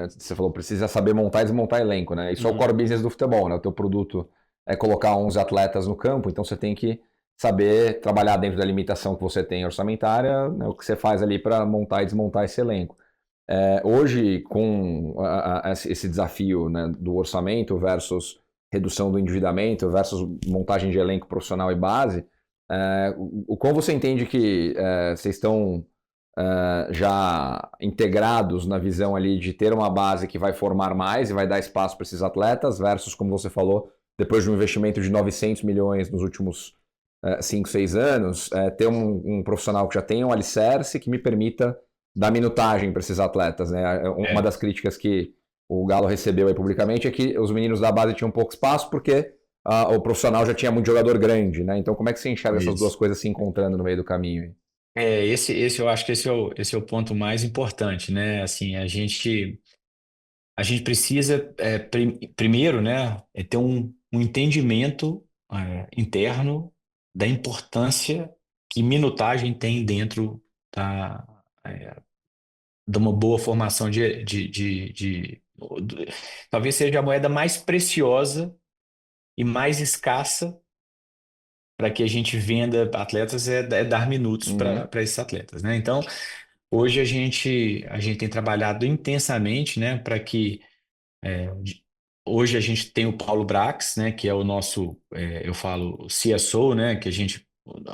você falou, precisa saber montar e desmontar elenco, né? Isso é o core business do futebol, né? O teu produto é colocar 11 atletas no campo, então você tem que saber trabalhar dentro da limitação que você tem orçamentária, né, o que você faz ali para montar e desmontar esse elenco. Hoje, com esse desafio, né, do orçamento versus redução do endividamento versus montagem de elenco profissional e base, como você entende que vocês estão já integrados na visão ali de ter uma base que vai formar mais e vai dar espaço para esses atletas versus, como você falou, depois de um investimento de 900 milhões nos últimos 5, 6 anos, ter um profissional que já tenha um alicerce que me permita dar minutagem para esses atletas, né? Uma das críticas que o Galo recebeu aí publicamente é que os meninos da base tinham pouco espaço porque o profissional já tinha muito jogador grande, né? Então, como é que você enxerga essas duas coisas se encontrando no meio do caminho?
Eu acho que esse é o ponto mais importante, né? Assim, a gente precisa, primeiro, né, ter um entendimento interno da importância que minutagem tem dentro de uma boa formação talvez seja a moeda mais preciosa e mais escassa para que a gente venda atletas, dar minutos para esses atletas, né? Então, hoje a gente tem trabalhado intensamente, né, para que hoje a gente tem o Paulo Brax, né, que é o nosso, eu falo CSO, né, que a gente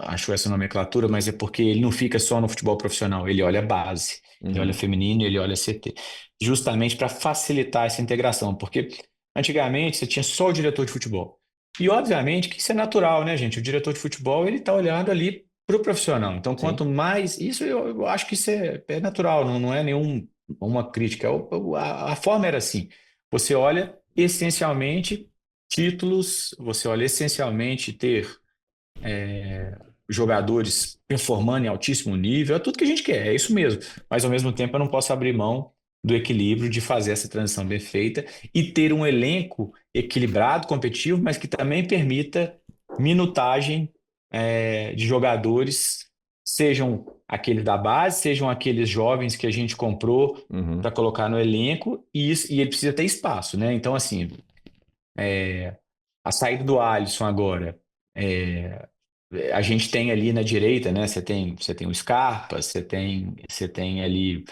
achou essa nomenclatura, mas é porque ele não fica só no futebol profissional, ele olha a base, ele olha feminino, ele olha CT, justamente para facilitar essa integração, porque antigamente você tinha só o diretor de futebol. E obviamente que isso é natural, né, gente? O diretor de futebol, ele está olhando ali para o profissional. Então, quanto mais... Isso eu acho que isso é natural, não é uma crítica. A forma era assim. Você olha essencialmente títulos, você olha essencialmente ter jogadores performando em altíssimo nível, é tudo que a gente quer, é isso mesmo. Mas, ao mesmo tempo, eu não posso abrir mão do equilíbrio de fazer essa transição bem feita e ter um elenco equilibrado, competitivo, mas que também permita minutagem de jogadores, sejam aqueles da base, sejam aqueles jovens que a gente comprou para colocar no elenco, e ele precisa ter espaço, né? Então, assim, a saída do Alisson agora, a gente tem ali na direita, né? Você tem o Scarpa, você tem ali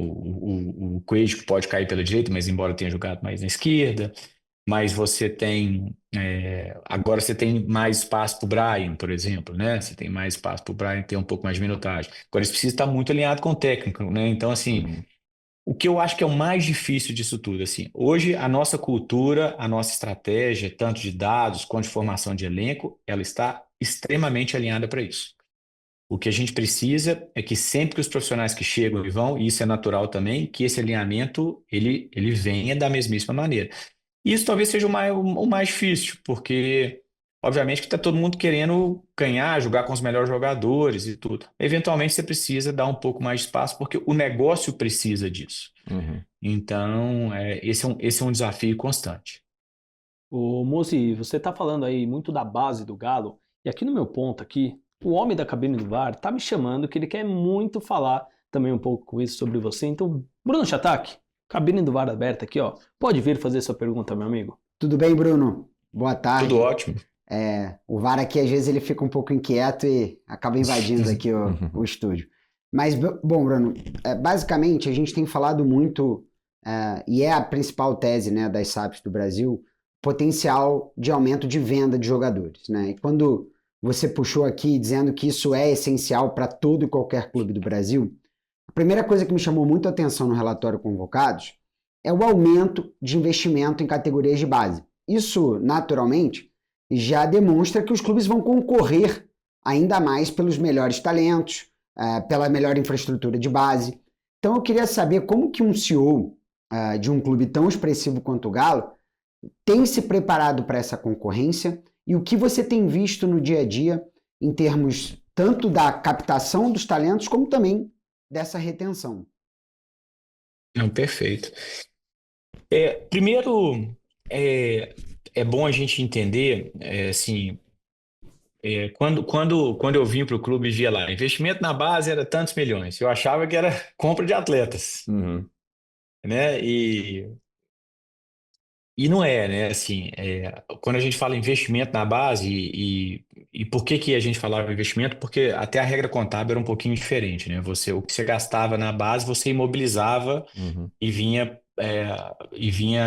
o Coelho, que pode cair pela direita, mas embora tenha jogado mais na esquerda. Mas você tem... agora você tem mais espaço para o Brian, por exemplo, né? Você tem mais espaço para o Brian ter um pouco mais de minutagem. Agora, isso precisa estar muito alinhado com o técnico, né? Então, assim, o que eu acho que é o mais difícil disso tudo, assim, hoje a nossa cultura, a nossa estratégia, tanto de dados quanto de formação de elenco, ela está extremamente alinhada para isso. O que a gente precisa é que sempre que os profissionais que chegam e vão, e isso é natural também, que esse alinhamento ele venha da mesmíssima maneira. Isso talvez seja o mais difícil, porque obviamente que está todo mundo querendo ganhar, jogar com os melhores jogadores e tudo. Eventualmente você precisa dar um pouco mais de espaço, porque o negócio precisa disso. Então, esse é um desafio constante.
O Muzi, você tá falando aí muito da base do Galo, e aqui no meu ponto aqui, o homem da cabine do VAR tá me chamando que ele quer muito falar também um pouco com isso sobre você. Então, Bruno Chatac, cabine do VAR aberta aqui, ó. Pode vir fazer sua pergunta, meu amigo.
Tudo bem, Bruno? Boa
Tudo
tarde.
ótimo.
O VAR aqui, às vezes, ele fica um pouco inquieto e acaba invadindo aqui o estúdio. Mas, bom, Bruno, basicamente a gente tem falado muito, e é a principal tese, né, das SAFs do Brasil, potencial de aumento de venda de jogadores, né? E quando você puxou aqui dizendo que isso é essencial para todo e qualquer clube do Brasil, a primeira coisa que me chamou muito a atenção no relatório Convocados é o aumento de investimento em categorias de base. Isso, naturalmente, já demonstra que os clubes vão concorrer ainda mais pelos melhores talentos, pela melhor infraestrutura de base. Então eu queria saber como que um CEO de um clube tão expressivo quanto o Galo tem se preparado para essa concorrência e o que você tem visto no dia a dia em termos tanto da captação dos talentos como também dessa retenção.
Não, perfeito. Primeiro, é bom a gente entender, assim, quando eu vim para o clube, via lá, investimento na base era tantos milhões. Eu achava que era compra de atletas,
Uhum.
né? E não é, né? Assim, quando a gente fala investimento na base, e por que que a gente falava investimento? Porque até a regra contábil era um pouquinho diferente, né? O que você gastava na base, você imobilizava
Uhum.
e vinha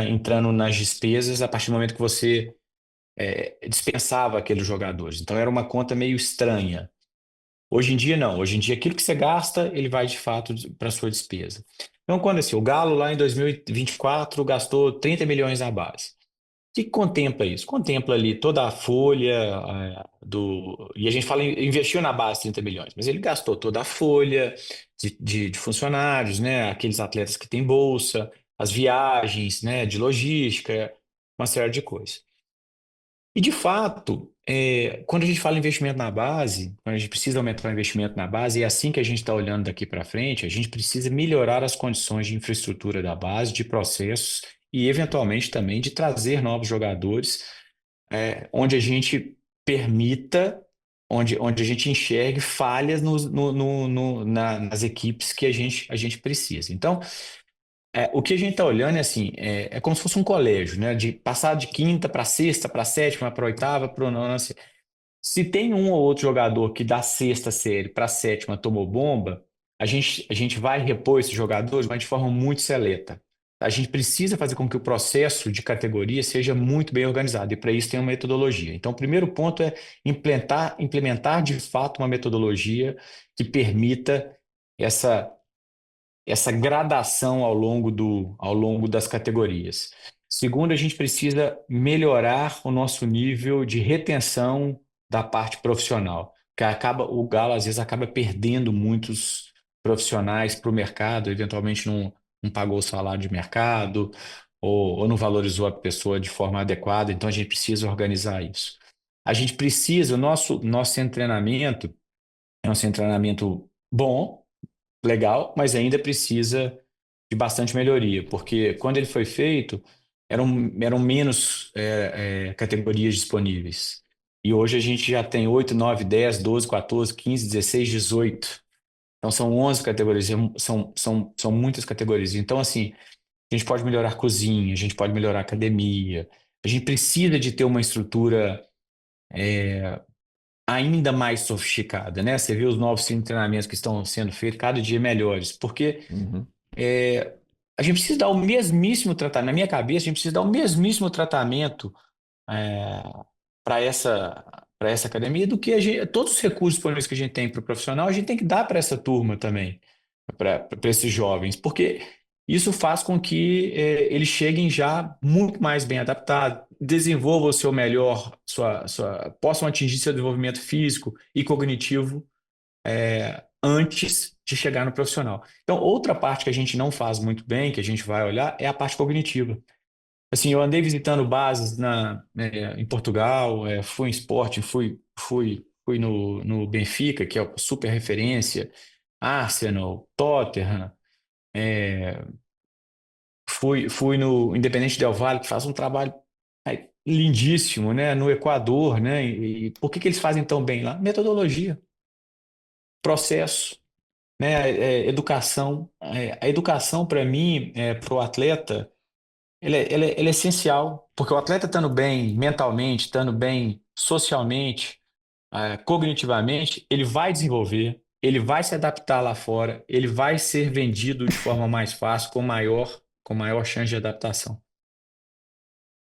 entrando nas despesas a partir do momento que você dispensava aqueles jogadores. Então era uma conta meio estranha. Hoje em dia, não. Hoje em dia, aquilo que você gasta, ele vai de fato para a sua despesa. Então, quando assim, o Galo lá em 2024 gastou 30 milhões na base. O que contempla isso? Contempla ali toda a folha E a gente fala investiu na base 30 milhões, mas ele gastou toda a folha de funcionários, né? Aqueles atletas que têm bolsa, as viagens, né? De logística, uma série de coisas. E, de fato, quando a gente fala em investimento na base, quando a gente precisa aumentar o investimento na base, é assim que a gente está olhando daqui para frente, a gente precisa melhorar as condições de infraestrutura da base, de processos e, eventualmente, também de trazer novos jogadores, onde a gente permita, onde a gente enxergue falhas nas equipes que a gente precisa. Então, o que a gente está olhando é assim, é como se fosse um colégio, né? De passar de quinta para sexta, para sétima, para oitava, para nona. Se tem um ou outro jogador que da sexta série para sétima tomou bomba, a gente vai repor esses jogadores, mas de forma muito seleta. A gente precisa fazer com que o processo de categoria seja muito bem organizado, e para isso tem uma metodologia. Então, o primeiro ponto é implementar de fato uma metodologia que permita essa gradação ao longo das categorias. Segundo, a gente precisa melhorar o nosso nível de retenção da parte profissional, que o Galo às vezes acaba perdendo muitos profissionais para o mercado, eventualmente não pagou o salário de mercado ou não valorizou a pessoa de forma adequada, então a gente precisa organizar isso. O nosso treinamento é um treinamento bom, legal, mas ainda precisa de bastante melhoria, porque quando ele foi feito, eram menos categorias disponíveis. E hoje a gente já tem 8, 9, 10, 12, 14, 15, 16, 18. Então são 11 categorias, são muitas categorias. Então, assim, a gente pode melhorar cozinha, a gente pode melhorar academia, a gente precisa de ter uma estrutura ainda mais sofisticada, né? Você vê os novos treinamentos que estão sendo feitos cada dia melhores, porque
Uhum.
a gente precisa dar o mesmíssimo tratamento, na minha cabeça, a gente precisa dar o mesmíssimo tratamento para essa academia do que todos os recursos disponíveis que a gente tem para o profissional, a gente tem que dar para essa turma também, para esses jovens, porque isso faz com que eles cheguem já muito mais bem adaptados, desenvolvam o seu melhor, possam atingir seu desenvolvimento físico e cognitivo antes de chegar no profissional. Então, outra parte que a gente não faz muito bem, que a gente vai olhar, é a parte cognitiva. Assim, eu andei visitando bases em Portugal, fui em Sporting, fui no Benfica, que é a super referência, Arsenal, Tottenham, fui no Independente Del Valle, que faz um trabalho lindíssimo, né? No Equador, né? E por que eles fazem tão bem lá? Metodologia, processo, né? Educação. A educação, para mim, para o atleta, ela é essencial, porque o atleta estando bem mentalmente, estando bem socialmente, cognitivamente, ele vai desenvolver, ele vai se adaptar lá fora, ele vai ser vendido de forma mais fácil, com maior chance de adaptação.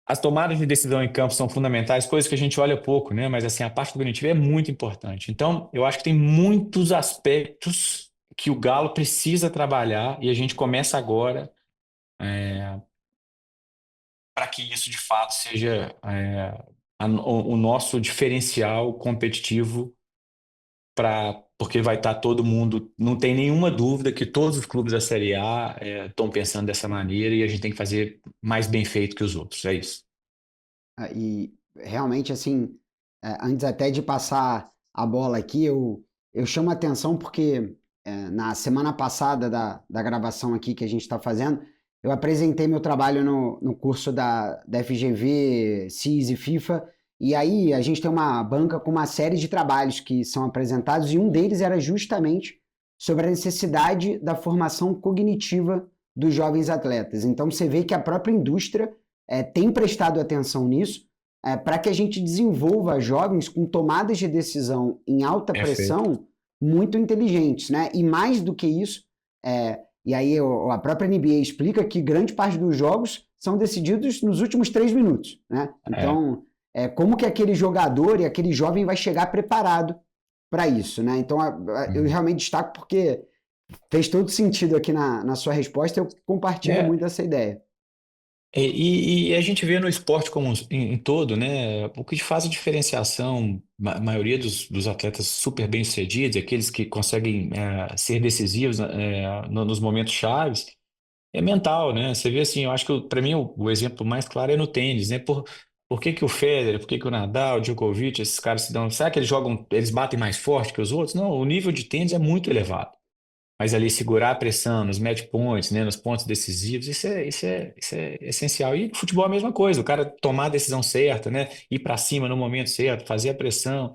As tomadas de decisão em campo são fundamentais, coisas que a gente olha pouco, né? Mas assim, a parte cognitiva é muito importante. Então, eu acho que tem muitos aspectos que o Galo precisa trabalhar e a gente começa agora para que isso de fato seja o nosso diferencial competitivo porque vai estar todo mundo, não tem nenhuma dúvida que todos os clubes da Série A estão pensando dessa maneira e a gente tem que fazer mais bem feito que os outros, é isso.
E realmente, assim, antes até de passar a bola aqui, eu chamo a atenção porque na semana passada da gravação aqui que a gente está fazendo, eu apresentei meu trabalho no curso da FGV, CIS e FIFA, e aí a gente tem uma banca com uma série de trabalhos que são apresentados, e um deles era justamente sobre a necessidade da formação cognitiva dos jovens atletas. Então você vê que a própria indústria tem prestado atenção nisso, para que a gente desenvolva jovens com tomadas de decisão em alta pressão muito inteligentes, né? E mais do que isso, e aí a própria NBA explica que grande parte dos jogos são decididos nos últimos 3 minutos, né? Então, como que aquele jogador e aquele jovem vai chegar preparado para isso, né? Então, eu realmente destaco porque fez todo sentido aqui na sua resposta, eu compartilho muito essa ideia.
E a gente vê no esporte como em todo, né? O que faz a diferenciação, a maioria dos atletas super bem-sucedidos, aqueles que conseguem ser decisivos nos momentos chaves, é mental, né? Você vê assim, eu acho que para mim o exemplo mais claro é no tênis, né? Por que que o Federer, por que que o Nadal, o Djokovic, esses caras se dão. Será que eles batem mais forte que os outros? Não, o nível de tênis é muito elevado. Mas ali segurar a pressão nos match points, né, nos pontos decisivos, isso é essencial. E no futebol é a mesma coisa, o cara tomar a decisão certa, né, ir para cima no momento certo, fazer a pressão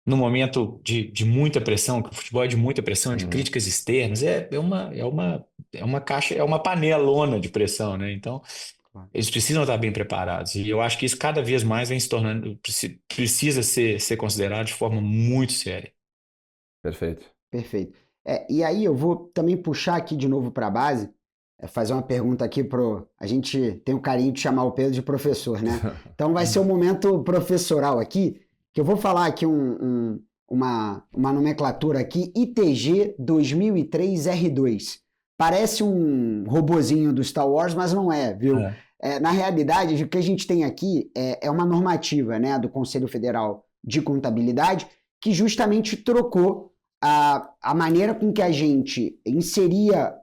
no momento de muita pressão, que o futebol é de muita pressão, de críticas externas, é uma caixa, é uma panelona de pressão, né? Então, eles precisam estar bem preparados. E eu acho que isso cada vez mais vem se tornando, precisa ser considerado de forma muito séria.
Perfeito.
Perfeito. E aí eu vou também puxar aqui de novo para a base, fazer uma pergunta aqui a gente tem o carinho de chamar o Pedro de professor, né? Então vai ser um momento professoral aqui, que eu vou falar aqui uma nomenclatura aqui, ITG 2003 R2. Parece um robozinho do Star Wars, mas não é, viu? Na realidade, o que a gente tem aqui é uma normativa, né, do Conselho Federal de Contabilidade, que justamente trocou a maneira com que a gente inseria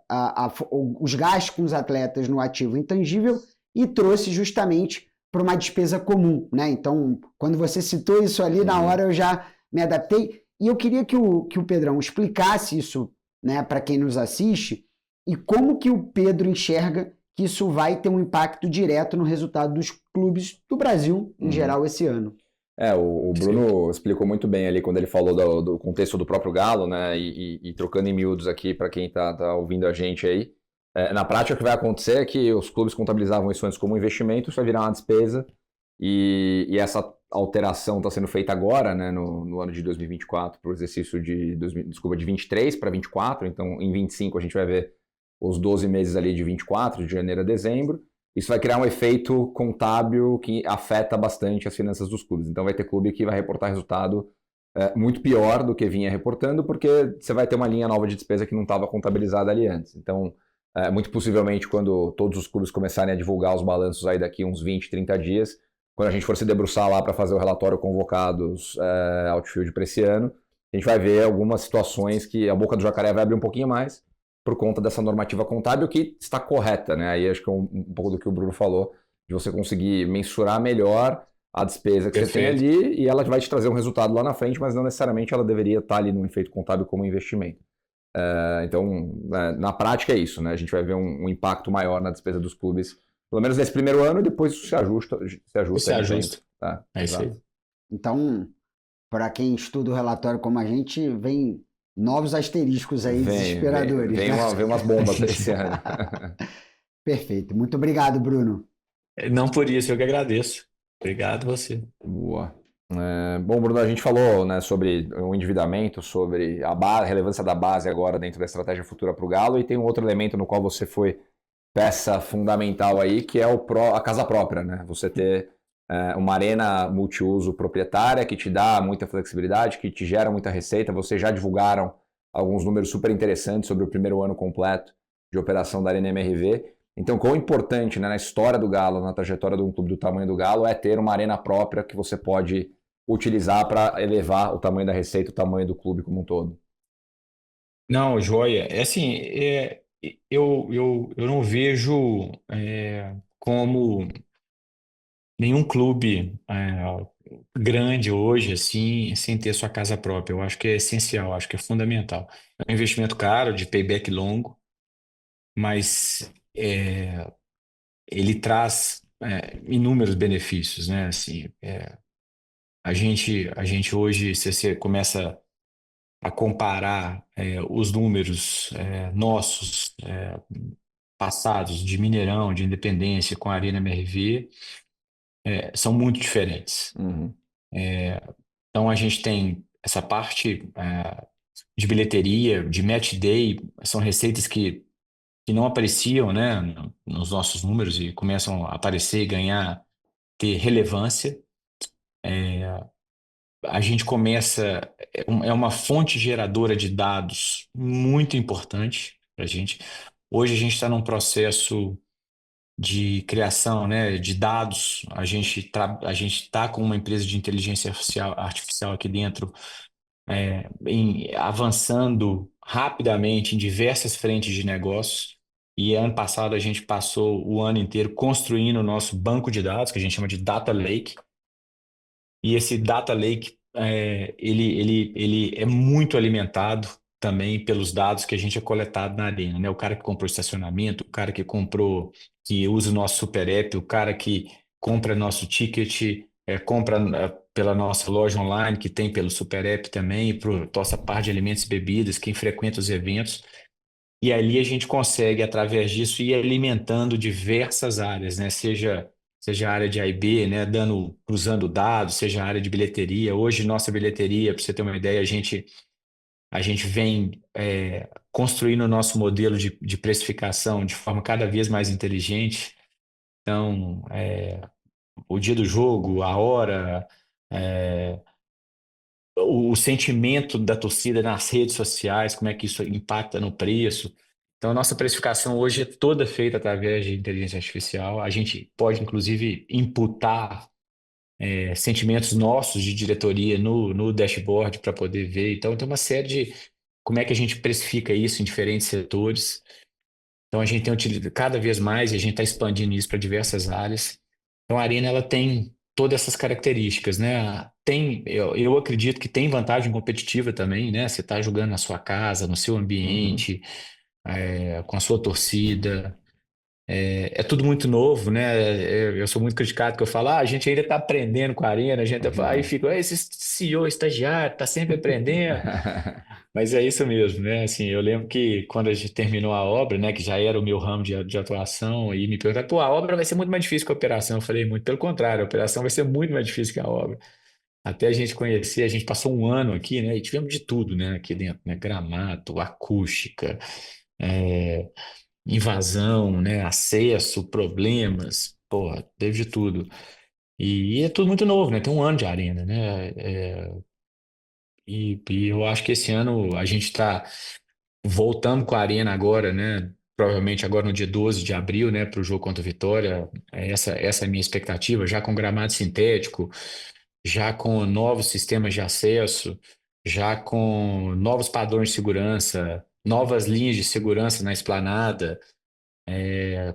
os gastos com os atletas no ativo intangível e trouxe justamente para uma despesa comum, né? Então, quando você citou isso ali, na hora eu já me adaptei. E eu queria que o Pedrão explicasse isso, né, para quem nos assiste e como que o Pedro enxerga que isso vai ter um impacto direto no resultado dos clubes do Brasil em geral esse ano.
O Bruno explicou muito bem ali quando ele falou do contexto do próprio Galo, né? E trocando em miúdos aqui para quem tá ouvindo a gente aí. Na prática, o que vai acontecer é que os clubes contabilizavam isso antes como investimento, isso vai virar uma despesa. E essa alteração está sendo feita agora, né? No ano de 2024, para o exercício de 23 para 24. Então, em 25 a gente vai ver os 12 meses ali de 24, de janeiro a dezembro. Isso vai criar um efeito contábil que afeta bastante as finanças dos clubes. Então vai ter clube que vai reportar resultado muito pior do que vinha reportando, porque você vai ter uma linha nova de despesa que não estava contabilizada ali antes. Então, muito possivelmente, quando todos os clubes começarem a divulgar os balanços aí daqui uns 20, 30 dias, quando a gente for se debruçar lá para fazer o relatório convocados Outfield para esse ano, a gente vai ver algumas situações que a boca do jacaré vai abrir um pouquinho mais, por conta dessa normativa contábil que está correta, né? Aí acho que é um pouco do que o Bruno falou, de você conseguir mensurar melhor a despesa que você tem ali e ela vai te trazer um resultado lá na frente, mas não necessariamente ela deveria estar ali no efeito contábil como investimento. Então, na prática é isso, né? A gente vai ver um impacto maior na despesa dos clubes Pelo menos nesse primeiro ano, e depois isso se ajusta.
Se
aí no
ajusta.
tempo. Tá,
É isso aí.
exato.
Então, para quem estuda o relatório como a gente, vem novos asteriscos aí desesperadores.
Vem
né?
vem umas bombas esse ano.
Perfeito. Muito obrigado, Bruno.
Não por isso, eu que agradeço. Obrigado você.
Boa. Bom, Bruno, a gente falou, né, sobre o endividamento, sobre a relevância da base agora dentro da estratégia futura para o Galo, e tem um outro elemento no qual você foi peça fundamental aí, que é a casa própria, né? Você ter uma arena multiuso proprietária que te dá muita flexibilidade, que te gera muita receita. Vocês já divulgaram alguns números super interessantes sobre o primeiro ano completo de operação da Arena MRV. Então, quão importante, né, na história do Galo, na trajetória de um clube do tamanho do Galo, é ter uma arena própria que você pode utilizar para elevar o tamanho da receita, o tamanho do clube como um todo.
Não, joia. É assim, eu não vejo como nenhum clube grande hoje, assim, sem ter sua casa própria. Eu acho que é essencial, acho que é fundamental. É um investimento caro, de payback longo, mas ele traz inúmeros benefícios, né? Assim, a gente hoje, se você começa a comparar os números nossos passados de Mineirão, de Independência com a Arena MRV, são muito diferentes.
Uhum.
Então a gente tem essa parte de bilheteria, de match day, são receitas que não apareciam, né, nos nossos números e começam a aparecer e ganhar, ter relevância. A gente começa, é uma fonte geradora de dados muito importante para a gente. Hoje a gente está num processo de criação, né, de dados. A gente está com uma empresa de inteligência artificial aqui dentro, avançando rapidamente em diversas frentes de negócios. E ano passado a gente passou o ano inteiro construindo o nosso banco de dados, que a gente chama de Data Lake. E esse Data Lake, ele é muito alimentado também pelos dados que a gente é coletado na Arena, né? O cara que comprou estacionamento, o cara que usa o nosso Super App, o cara que compra nosso ticket, compra pela nossa loja online, que tem pelo Super App também, para nossa parte de alimentos e bebidas, quem frequenta os eventos. E ali a gente consegue, através disso, ir alimentando diversas áreas, né? Seja a área de A e B, né? Cruzando dados, seja a área de bilheteria. Hoje, nossa bilheteria, para você ter uma ideia, a gente vem construindo o nosso modelo de precificação de forma cada vez mais inteligente. Então, o dia do jogo, a hora, é, o sentimento da torcida nas redes sociais, como é que isso impacta no preço. Então, a nossa precificação hoje é toda feita através de inteligência artificial. A gente pode, inclusive, imputar sentimentos nossos de diretoria no dashboard para poder ver. Então, tem uma série de como é que a gente precifica isso em diferentes setores. Então, a gente tem utilizado cada vez mais e a gente está expandindo isso para diversas áreas. Então, a Arena ela tem todas essas características, né? Eu acredito que tem vantagem competitiva também, né? Você está jogando na sua casa, no seu ambiente, com a sua torcida. É tudo muito novo, né? Eu sou muito criticado porque eu falo, a gente ainda está aprendendo com a Arena, a gente aí fica, esse CEO, estagiário, está sempre aprendendo. Mas é isso mesmo, né? Assim, eu lembro que quando a gente terminou a obra, né, que já era o meu ramo de atuação, e me perguntaram, pô, a obra vai ser muito mais difícil que a operação. Eu falei, muito pelo contrário, a operação vai ser muito mais difícil que a obra. Até a gente conhecer, a gente passou um ano aqui, né, e tivemos de tudo, né, aqui dentro, né, gramado, acústica, é, invasão, né, acesso, problemas, porra, teve de tudo. E é tudo muito novo, né, tem um ano de arena, né, e eu acho que esse ano a gente está voltando com a Arena agora, né? Provavelmente agora no dia 12 de abril, né? Para o jogo contra o Vitória. Essa é a minha expectativa, já com gramado sintético, já com novos sistemas de acesso, já com novos padrões de segurança, novas linhas de segurança na esplanada,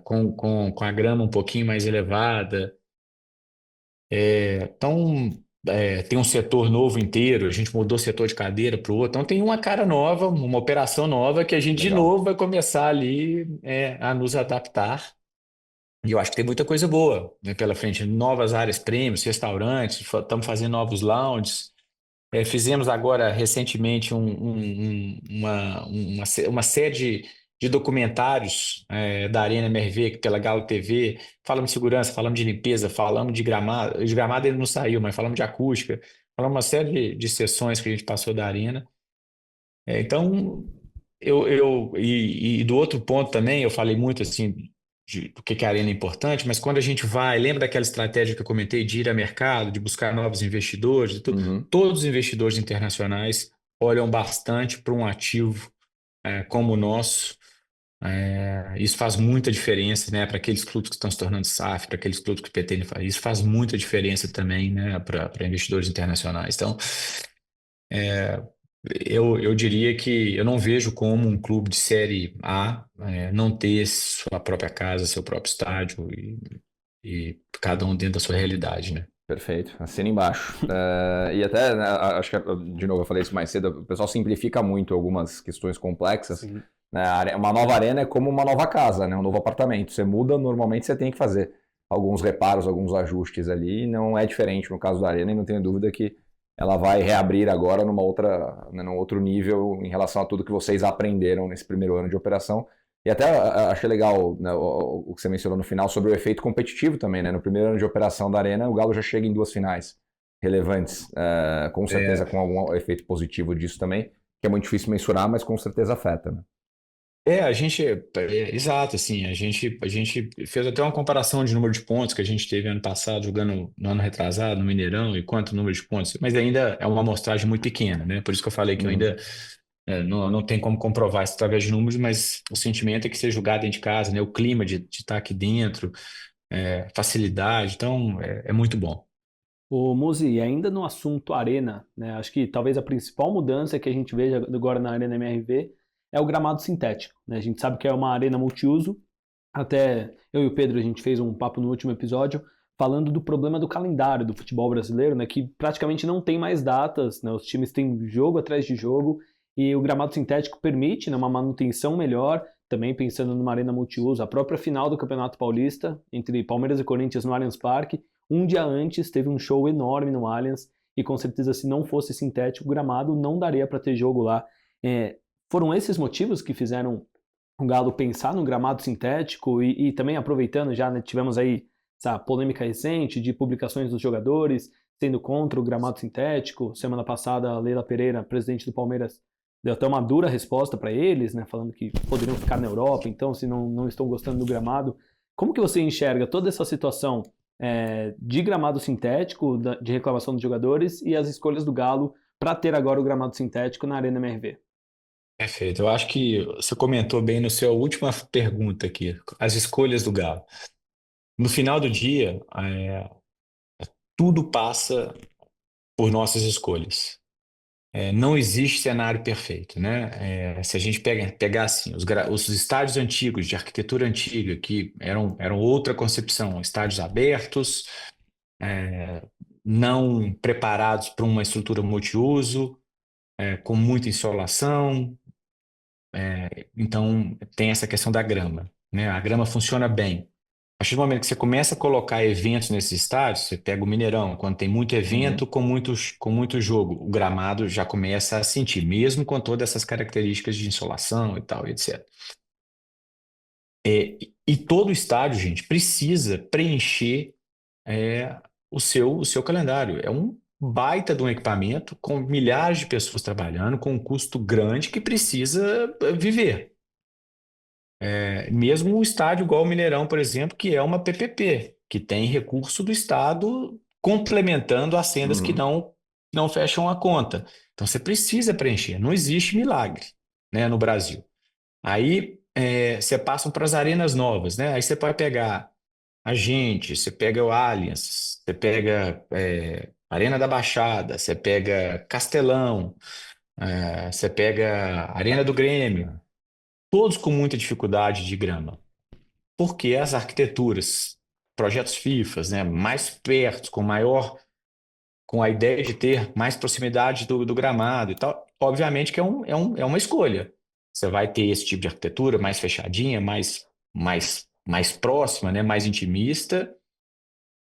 com a grama um pouquinho mais elevada. Então, tem um setor novo inteiro, a gente mudou o setor de cadeira para o outro, então tem uma cara nova, uma operação nova que a gente de
Legal.
novo vai começar ali a nos adaptar. E eu acho que tem muita coisa boa, né, pela frente. Novas áreas prêmios, restaurantes, estamos fazendo novos lounges. Fizemos agora recentemente uma série de documentários da Arena MRV pela Galo TV. Falamos de segurança, falamos de limpeza, falamos de gramado. De gramado ele não saiu, mas falamos de acústica. Falamos uma série de sessões que a gente passou da Arena. Então, e do outro ponto também, eu falei muito assim do que a Arena é importante, mas quando a gente vai, lembra daquela estratégia que eu comentei de ir a mercado, de buscar novos investidores e tudo?
Uhum.
Todos os investidores internacionais olham bastante para um ativo como o nosso. Isso faz muita diferença, né, para aqueles clubes que estão se tornando SAF, para aqueles clubes que pretendem fazer. Isso faz muita diferença também, né, para investidores internacionais. Então, eu diria que eu não vejo como um clube de Série A não ter sua própria casa, seu próprio estádio e cada um dentro da sua realidade, né?
Perfeito, assina embaixo. E até, né, acho que, de novo, eu falei isso mais cedo, o pessoal simplifica muito algumas questões complexas.
Sim.
Né? Uma nova arena é como uma nova casa, né? Um novo apartamento. Você muda, normalmente você tem que fazer alguns reparos, alguns ajustes ali, e não é diferente no caso da arena, e não tenho dúvida que ela vai reabrir agora num outro nível em relação a tudo que vocês aprenderam nesse primeiro ano de operação. E até achei legal, né, o que você mencionou no final sobre o efeito competitivo também, né? No primeiro ano de operação da Arena, o Galo já chega em 2 finais relevantes, com certeza com algum efeito positivo disso também, que é muito difícil mensurar, mas com certeza afeta, né?
Exato, assim, a gente fez até uma comparação de número de pontos que a gente teve ano passado, jogando no ano retrasado, no Mineirão, e quanto número de pontos, mas ainda é uma amostragem muito pequena, né? Por isso que eu falei que eu ainda não tem como comprovar isso através de números, mas o sentimento é que ser jogado dentro de casa, né? O clima de estar aqui dentro, facilidade, então é muito bom.
O Muzi, ainda no assunto Arena, né, acho que talvez a principal mudança que a gente veja agora na Arena MRV é o gramado sintético, né? A gente sabe que é uma arena multiuso, até eu e o Pedro a gente fez um papo no último episódio falando do problema do calendário do futebol brasileiro, né, que praticamente não tem mais datas, né, os times têm jogo atrás de jogo e o gramado sintético permite, né, uma manutenção melhor, também pensando numa arena multiuso. A própria final do Campeonato Paulista entre Palmeiras e Corinthians no Allianz Parque, um dia antes teve um show enorme no Allianz e com certeza se não fosse sintético o gramado não daria para ter jogo lá. Foram esses motivos que fizeram o Galo pensar no gramado sintético e também aproveitando já, né, tivemos aí essa polêmica recente de publicações dos jogadores sendo contra o gramado sintético. Semana passada a Leila Pereira, presidente do Palmeiras, deu até uma dura resposta para eles, né, falando que poderiam ficar na Europa, então se não estão gostando do gramado. Como que você enxerga toda essa situação de gramado sintético, de reclamação dos jogadores e as escolhas do Galo para ter agora o gramado sintético na Arena MRV?
Perfeito. Eu acho que você comentou bem no seu última pergunta aqui, as escolhas do Galo. No final do dia, tudo passa por nossas escolhas. Não existe cenário perfeito, né? Se a gente pegar assim, os estádios antigos, de arquitetura antiga, que eram outra concepção, estádios abertos, não preparados para uma estrutura multiuso, com muita insolação. Então, tem essa questão da grama, né? A grama funciona bem. A partir do momento que você começa a colocar eventos nesses estádios, você pega o Mineirão, quando tem muito evento com muito jogo, o gramado já começa a sentir, mesmo com todas essas características de insolação e tal, etc. E todo estádio, gente, precisa preencher o seu calendário. É um baita de um equipamento com milhares de pessoas trabalhando, com um custo grande que precisa viver. Mesmo um estádio igual o Mineirão, por exemplo, que é uma PPP, que tem recurso do Estado complementando as sendas que não fecham a conta. Então, você precisa preencher. Não existe milagre, né, no Brasil. Aí, você passa para as arenas novas, né? Aí você pode pegar a gente, você pega o Allianz, você pega Arena da Baixada, você pega Castelão, você pega Arena do Grêmio, todos com muita dificuldade de grama, porque as arquiteturas, projetos FIFAs, né, mais perto, com a ideia de ter mais proximidade do gramado e tal, obviamente que é uma escolha. Você vai ter esse tipo de arquitetura mais fechadinha, mais mais próxima, né, mais intimista,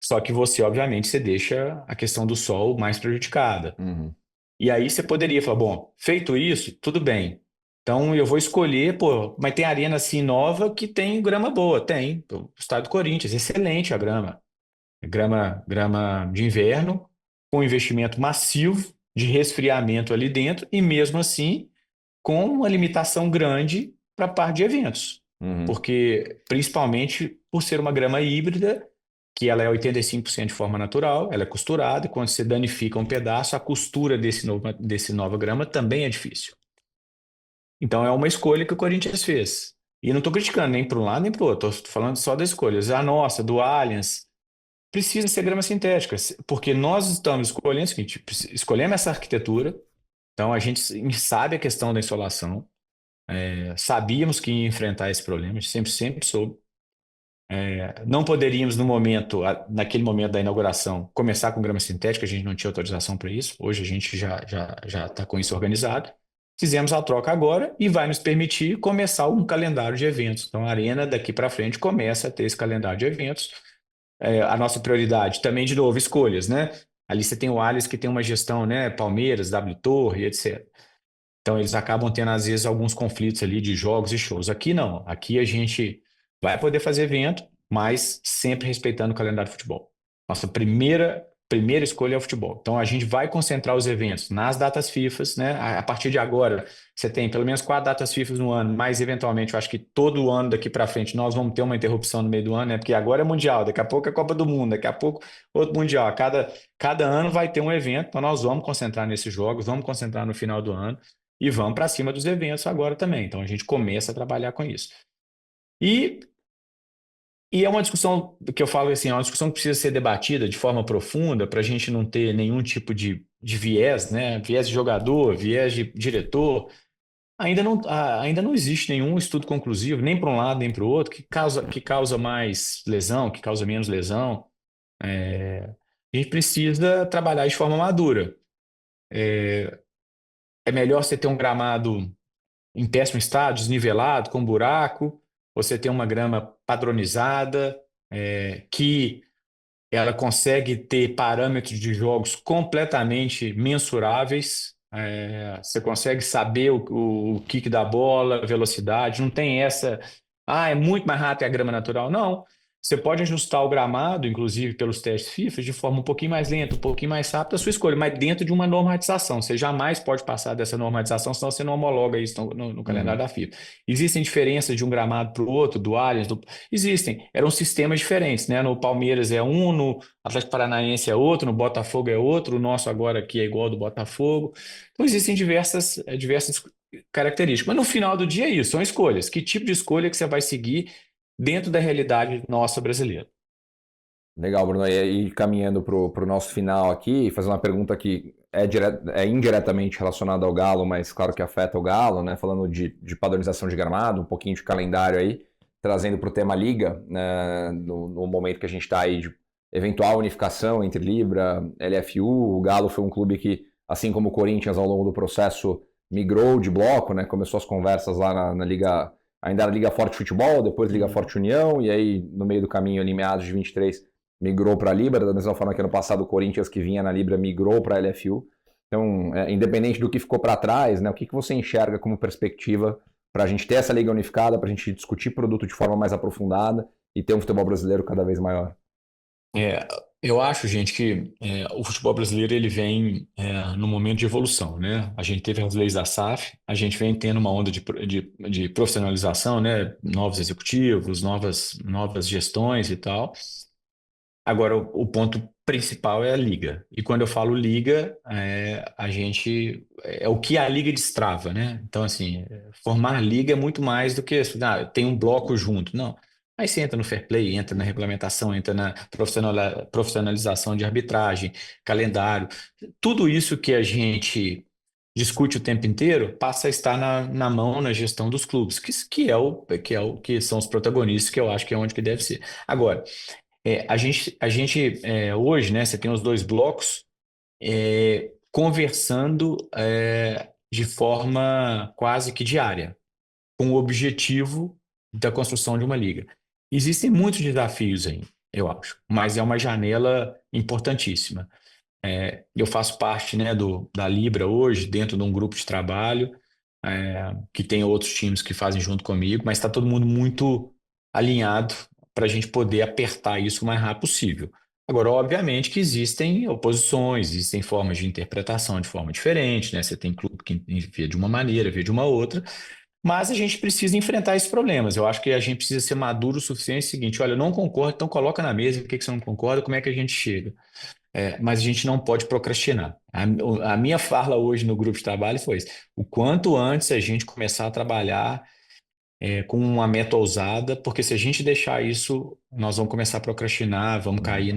só que você, obviamente, você deixa a questão do sol mais prejudicada.
Uhum.
E aí você poderia falar, bom, feito isso, tudo bem. Então eu vou escolher, pô, mas tem arena assim nova que tem grama boa, tem. O estado do Corinthians, excelente a grama. Grama de inverno, com investimento massivo de resfriamento ali dentro, e mesmo assim com uma limitação grande para a parte de eventos.
Uhum.
Porque, principalmente por ser uma grama híbrida, que ela é 85% de forma natural, ela é costurada, e quando você danifica um pedaço, a costura desse nova grama também é difícil. Então é uma escolha que o Corinthians fez. E não estou criticando nem para um lado nem para o outro, estou falando só das escolhas. A nossa, do Allianz, precisa ser grama sintética, porque nós estamos escolhendo o seguinte, escolhemos essa arquitetura, então a gente sabe a questão da insolação, sabíamos que ia enfrentar esse problema, a gente sempre soube. Não poderíamos, naquele momento da inauguração, começar com grama sintética, a gente não tinha autorização para isso. Hoje a gente já está com isso organizado. Fizemos a troca agora e vai nos permitir começar um calendário de eventos. Então, a Arena, daqui para frente, começa a ter esse calendário de eventos. A nossa prioridade também, de novo, escolhas, né? Ali você tem o Allianz que tem uma gestão, né? Palmeiras, W Torre, etc. Então, eles acabam tendo, às vezes, alguns conflitos ali de jogos e shows. Aqui não. Aqui a gente vai poder fazer evento, mas sempre respeitando o calendário de futebol. Nossa primeira escolha é o futebol. Então, a gente vai concentrar os eventos nas datas FIFA, né? A partir de agora, você tem pelo menos 4 datas FIFA no ano, mas eventualmente, eu acho que todo ano daqui para frente nós vamos ter uma interrupção no meio do ano, né? Porque agora é Mundial, daqui a pouco é Copa do Mundo, daqui a pouco outro Mundial. Cada ano vai ter um evento, então nós vamos concentrar nesses jogos, vamos concentrar no final do ano. E vamos para cima dos eventos agora também. Então a gente começa a trabalhar com isso. E, e é uma discussão que eu falo assim, é uma discussão que precisa ser debatida de forma profunda para a gente não ter nenhum tipo de viés, né? Viés de jogador, viés de diretor. Ainda não existe nenhum estudo conclusivo, nem para um lado nem para o outro, que causa mais lesão, que causa menos lesão. A gente precisa trabalhar de forma madura. É melhor você ter um gramado em péssimo estado, desnivelado, com buraco, você tem uma grama padronizada, que ela consegue ter parâmetros de jogos completamente mensuráveis, você consegue saber o kick da bola, a velocidade, não tem essa, é muito mais rápido que a grama natural, não. Você pode ajustar o gramado, inclusive pelos testes FIFA, de forma um pouquinho mais lenta, um pouquinho mais rápida, a sua escolha, mas dentro de uma normatização. Você jamais pode passar dessa normatização, senão você não homologa isso no calendário da FIFA. Existem diferenças de um gramado para o outro, do Allianz? Existem. Eram sistemas diferentes, né? No Palmeiras é um, no Atlético Paranaense é outro, no Botafogo é outro, o nosso agora aqui é igual ao do Botafogo. Então existem diversas características. Mas no final do dia é isso, são escolhas. Que tipo de escolha que você vai seguir dentro da realidade nossa brasileira?
Legal, Bruno. E caminhando para o nosso final aqui, fazer uma pergunta que é indiretamente relacionada ao Galo, mas claro que afeta o Galo, né? Falando de padronização de gramado, um pouquinho de calendário aí, trazendo para o tema Liga, né? No momento que a gente está aí de eventual unificação entre Libra, LFU. O Galo foi um clube que, assim como o Corinthians, ao longo do processo, migrou de bloco, né? Começou as conversas lá na Liga, ainda era Liga Forte Futebol, depois Liga Forte União, e aí no meio do caminho, ali meados de 23, migrou para a Libra, da mesma forma que ano passado o Corinthians, que vinha na Libra, migrou para a LFU. Então, independente do que ficou para trás, né, o que você enxerga como perspectiva para a gente ter essa liga unificada, para a gente discutir produto de forma mais aprofundada e ter um futebol brasileiro cada vez maior?
Eu acho, gente, que o futebol brasileiro ele vem num momento de evolução, né? A gente teve as leis da SAF, a gente vem tendo uma onda de profissionalização, né? Novos executivos, novas gestões e tal. Agora, o ponto principal é a liga. E quando eu falo liga, a gente é o que a liga destrava, né? Então, assim, formar liga é muito mais do que tem um bloco junto. Não. Aí você entra no fair play, entra na regulamentação, entra na profissionalização de arbitragem, calendário. Tudo isso que a gente discute o tempo inteiro passa a estar na mão, na gestão dos clubes, que são os protagonistas, que eu acho que é onde que deve ser. Agora, a gente hoje, né, você tem os dois blocos conversando de forma quase que diária, com o objetivo da construção de uma liga. Existem muitos desafios aí, eu acho, mas é uma janela importantíssima. Eu faço parte, né, da Libra hoje, dentro de um grupo de trabalho, que tem outros times que fazem junto comigo, mas está todo mundo muito alinhado para a gente poder apertar isso o mais rápido possível. Agora, obviamente que existem oposições, existem formas de interpretação de forma diferente, né? Você tem clube que vê de uma maneira, vê de uma outra, mas a gente precisa enfrentar esses problemas. Eu acho que a gente precisa ser maduro o suficiente. É o seguinte, olha, eu não concordo, então coloca na mesa o que você não concorda, como é que a gente chega. Mas a gente não pode procrastinar. A minha fala hoje no grupo de trabalho foi isso. O quanto antes a gente começar a trabalhar com uma meta ousada, porque se a gente deixar isso, nós vamos começar a procrastinar, vamos cair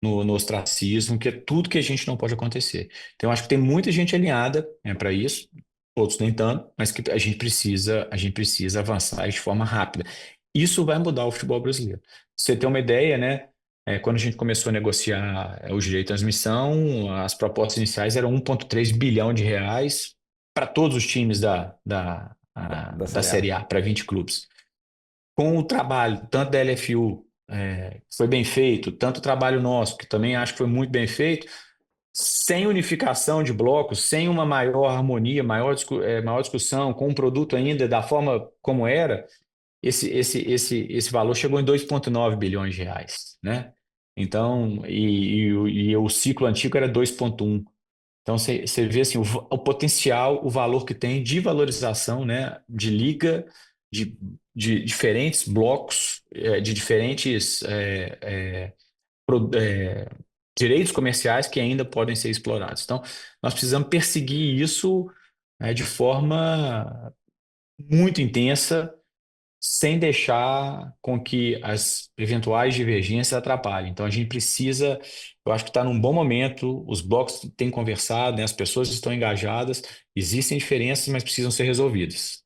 no ostracismo, que é tudo que a gente não pode acontecer. Então, eu acho que tem muita gente alinhada para isso, outros nem tanto, mas que a gente precisa avançar de forma rápida. Isso vai mudar o futebol brasileiro. Pra você ter uma ideia, né? Quando a gente começou a negociar os direitos de transmissão, as propostas iniciais eram 1,3 bilhão de reais para todos os times
Da
da
Série A.
Série A, para 20 clubes. Com o trabalho, tanto da LFU, que foi bem feito, tanto o trabalho nosso, que também acho que foi muito bem feito, sem unificação de blocos, sem uma maior harmonia, maior discussão, com o produto ainda da forma como era, esse valor chegou em 2,9 bilhões de reais, né? Então, e o ciclo antigo era 2,1. Então, você vê assim, o potencial, o valor que tem de valorização, né, de liga, de, de diferentes blocos, de diferentes direitos comerciais que ainda podem ser explorados. Então, nós precisamos perseguir isso de forma muito intensa, sem deixar com que as eventuais divergências atrapalhem. Então, a gente precisa, eu acho que está num bom momento, os blocos têm conversado, né, as pessoas estão engajadas, existem diferenças, mas precisam ser resolvidas.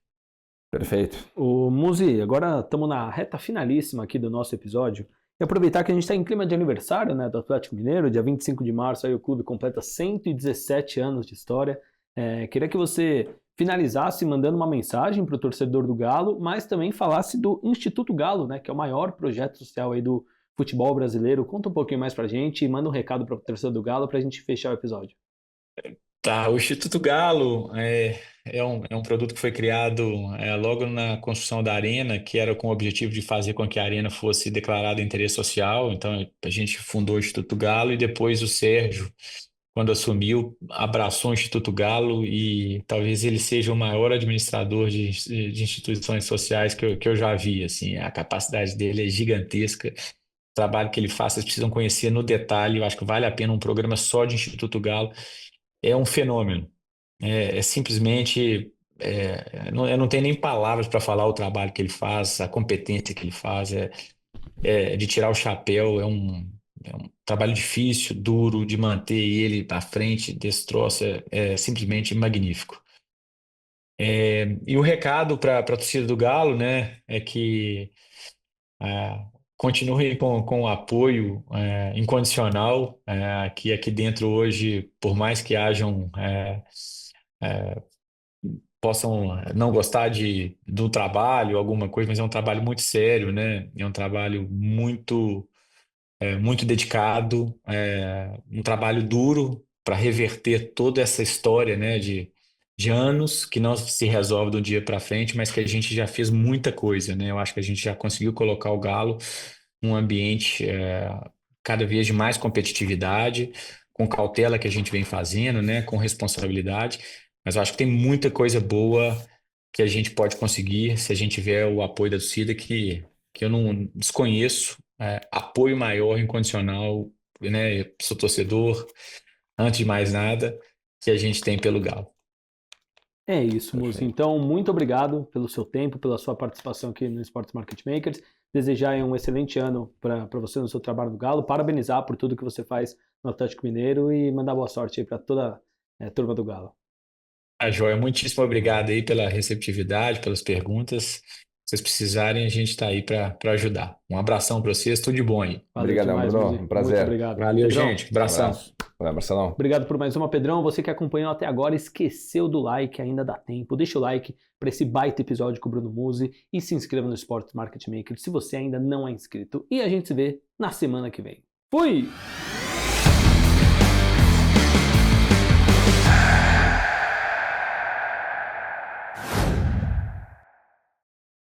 Perfeito.
O Muzi, agora estamos na reta finalíssima aqui do nosso episódio. E aproveitar que a gente está em clima de aniversário, né, do Atlético Mineiro, dia 25 de março, aí o clube completa 117 anos de história. Queria que você finalizasse mandando uma mensagem para o torcedor do Galo, mas também falasse do Instituto Galo, né, que é o maior projeto social aí do futebol brasileiro. Conta um pouquinho mais para a gente e manda um recado para o torcedor do Galo para a gente fechar o episódio.
Tá, o Instituto Galo é um produto que foi criado logo na construção da Arena, que era com o objetivo de fazer com que a Arena fosse declarada de interesse social. Então, a gente fundou o Instituto Galo e depois o Sérgio, quando assumiu, abraçou o Instituto Galo e talvez ele seja o maior administrador de instituições sociais que eu já vi. Assim, a capacidade dele é gigantesca. O trabalho que ele faz, vocês precisam conhecer no detalhe. Eu acho que vale a pena um programa só de Instituto Galo. É um fenômeno. Simplesmente. Eu não tenho nem palavras para falar o trabalho que ele faz, a competência que ele faz, de tirar o chapéu. É um trabalho difícil, duro, de manter ele à frente desse troço é simplesmente magnífico. E o recado para a torcida do Galo, né, é que continue com o apoio incondicional, que aqui dentro hoje, por mais que hajam possam não gostar do trabalho, alguma coisa, mas é um trabalho muito sério, né? É um trabalho muito dedicado, um trabalho duro para reverter toda essa história, né, de anos que não se resolve de um dia para frente, mas que a gente já fez muita coisa, né? Eu acho que a gente já conseguiu colocar o Galo num ambiente cada vez de mais competitividade, com cautela que a gente vem fazendo, né, com responsabilidade, mas eu acho que tem muita coisa boa que a gente pode conseguir se a gente tiver o apoio da torcida que eu não desconheço, apoio maior, incondicional, né, sou torcedor, antes de mais nada, que a gente tem pelo Galo.
É isso, Muzi.
Perfeito.
Então, muito obrigado pelo seu tempo, pela sua participação aqui no Sports Market Makers. Desejar aí um excelente ano para você no seu trabalho do Galo. Parabenizar por tudo que você faz no Atlético Mineiro e mandar boa sorte aí para toda a turma do Galo.
Joia, muitíssimo obrigado aí pela receptividade, pelas perguntas. vocês precisarem, a gente está aí para ajudar. Um abração para vocês, tudo de bom aí.
Obrigadão,
demais,
Bruno.
Muzi.
Um prazer.
Muito obrigado.
Valeu,
Pedrão,
gente. Abração.
Valeu, Marcelão.
Obrigado por mais uma, Pedrão. Você que acompanhou até agora, esqueceu do like, ainda dá tempo. Deixa o like para esse baita episódio com o Bruno Musi e se inscreva no Sports Market Maker se você ainda não é inscrito. E a gente se vê na semana que vem. Fui!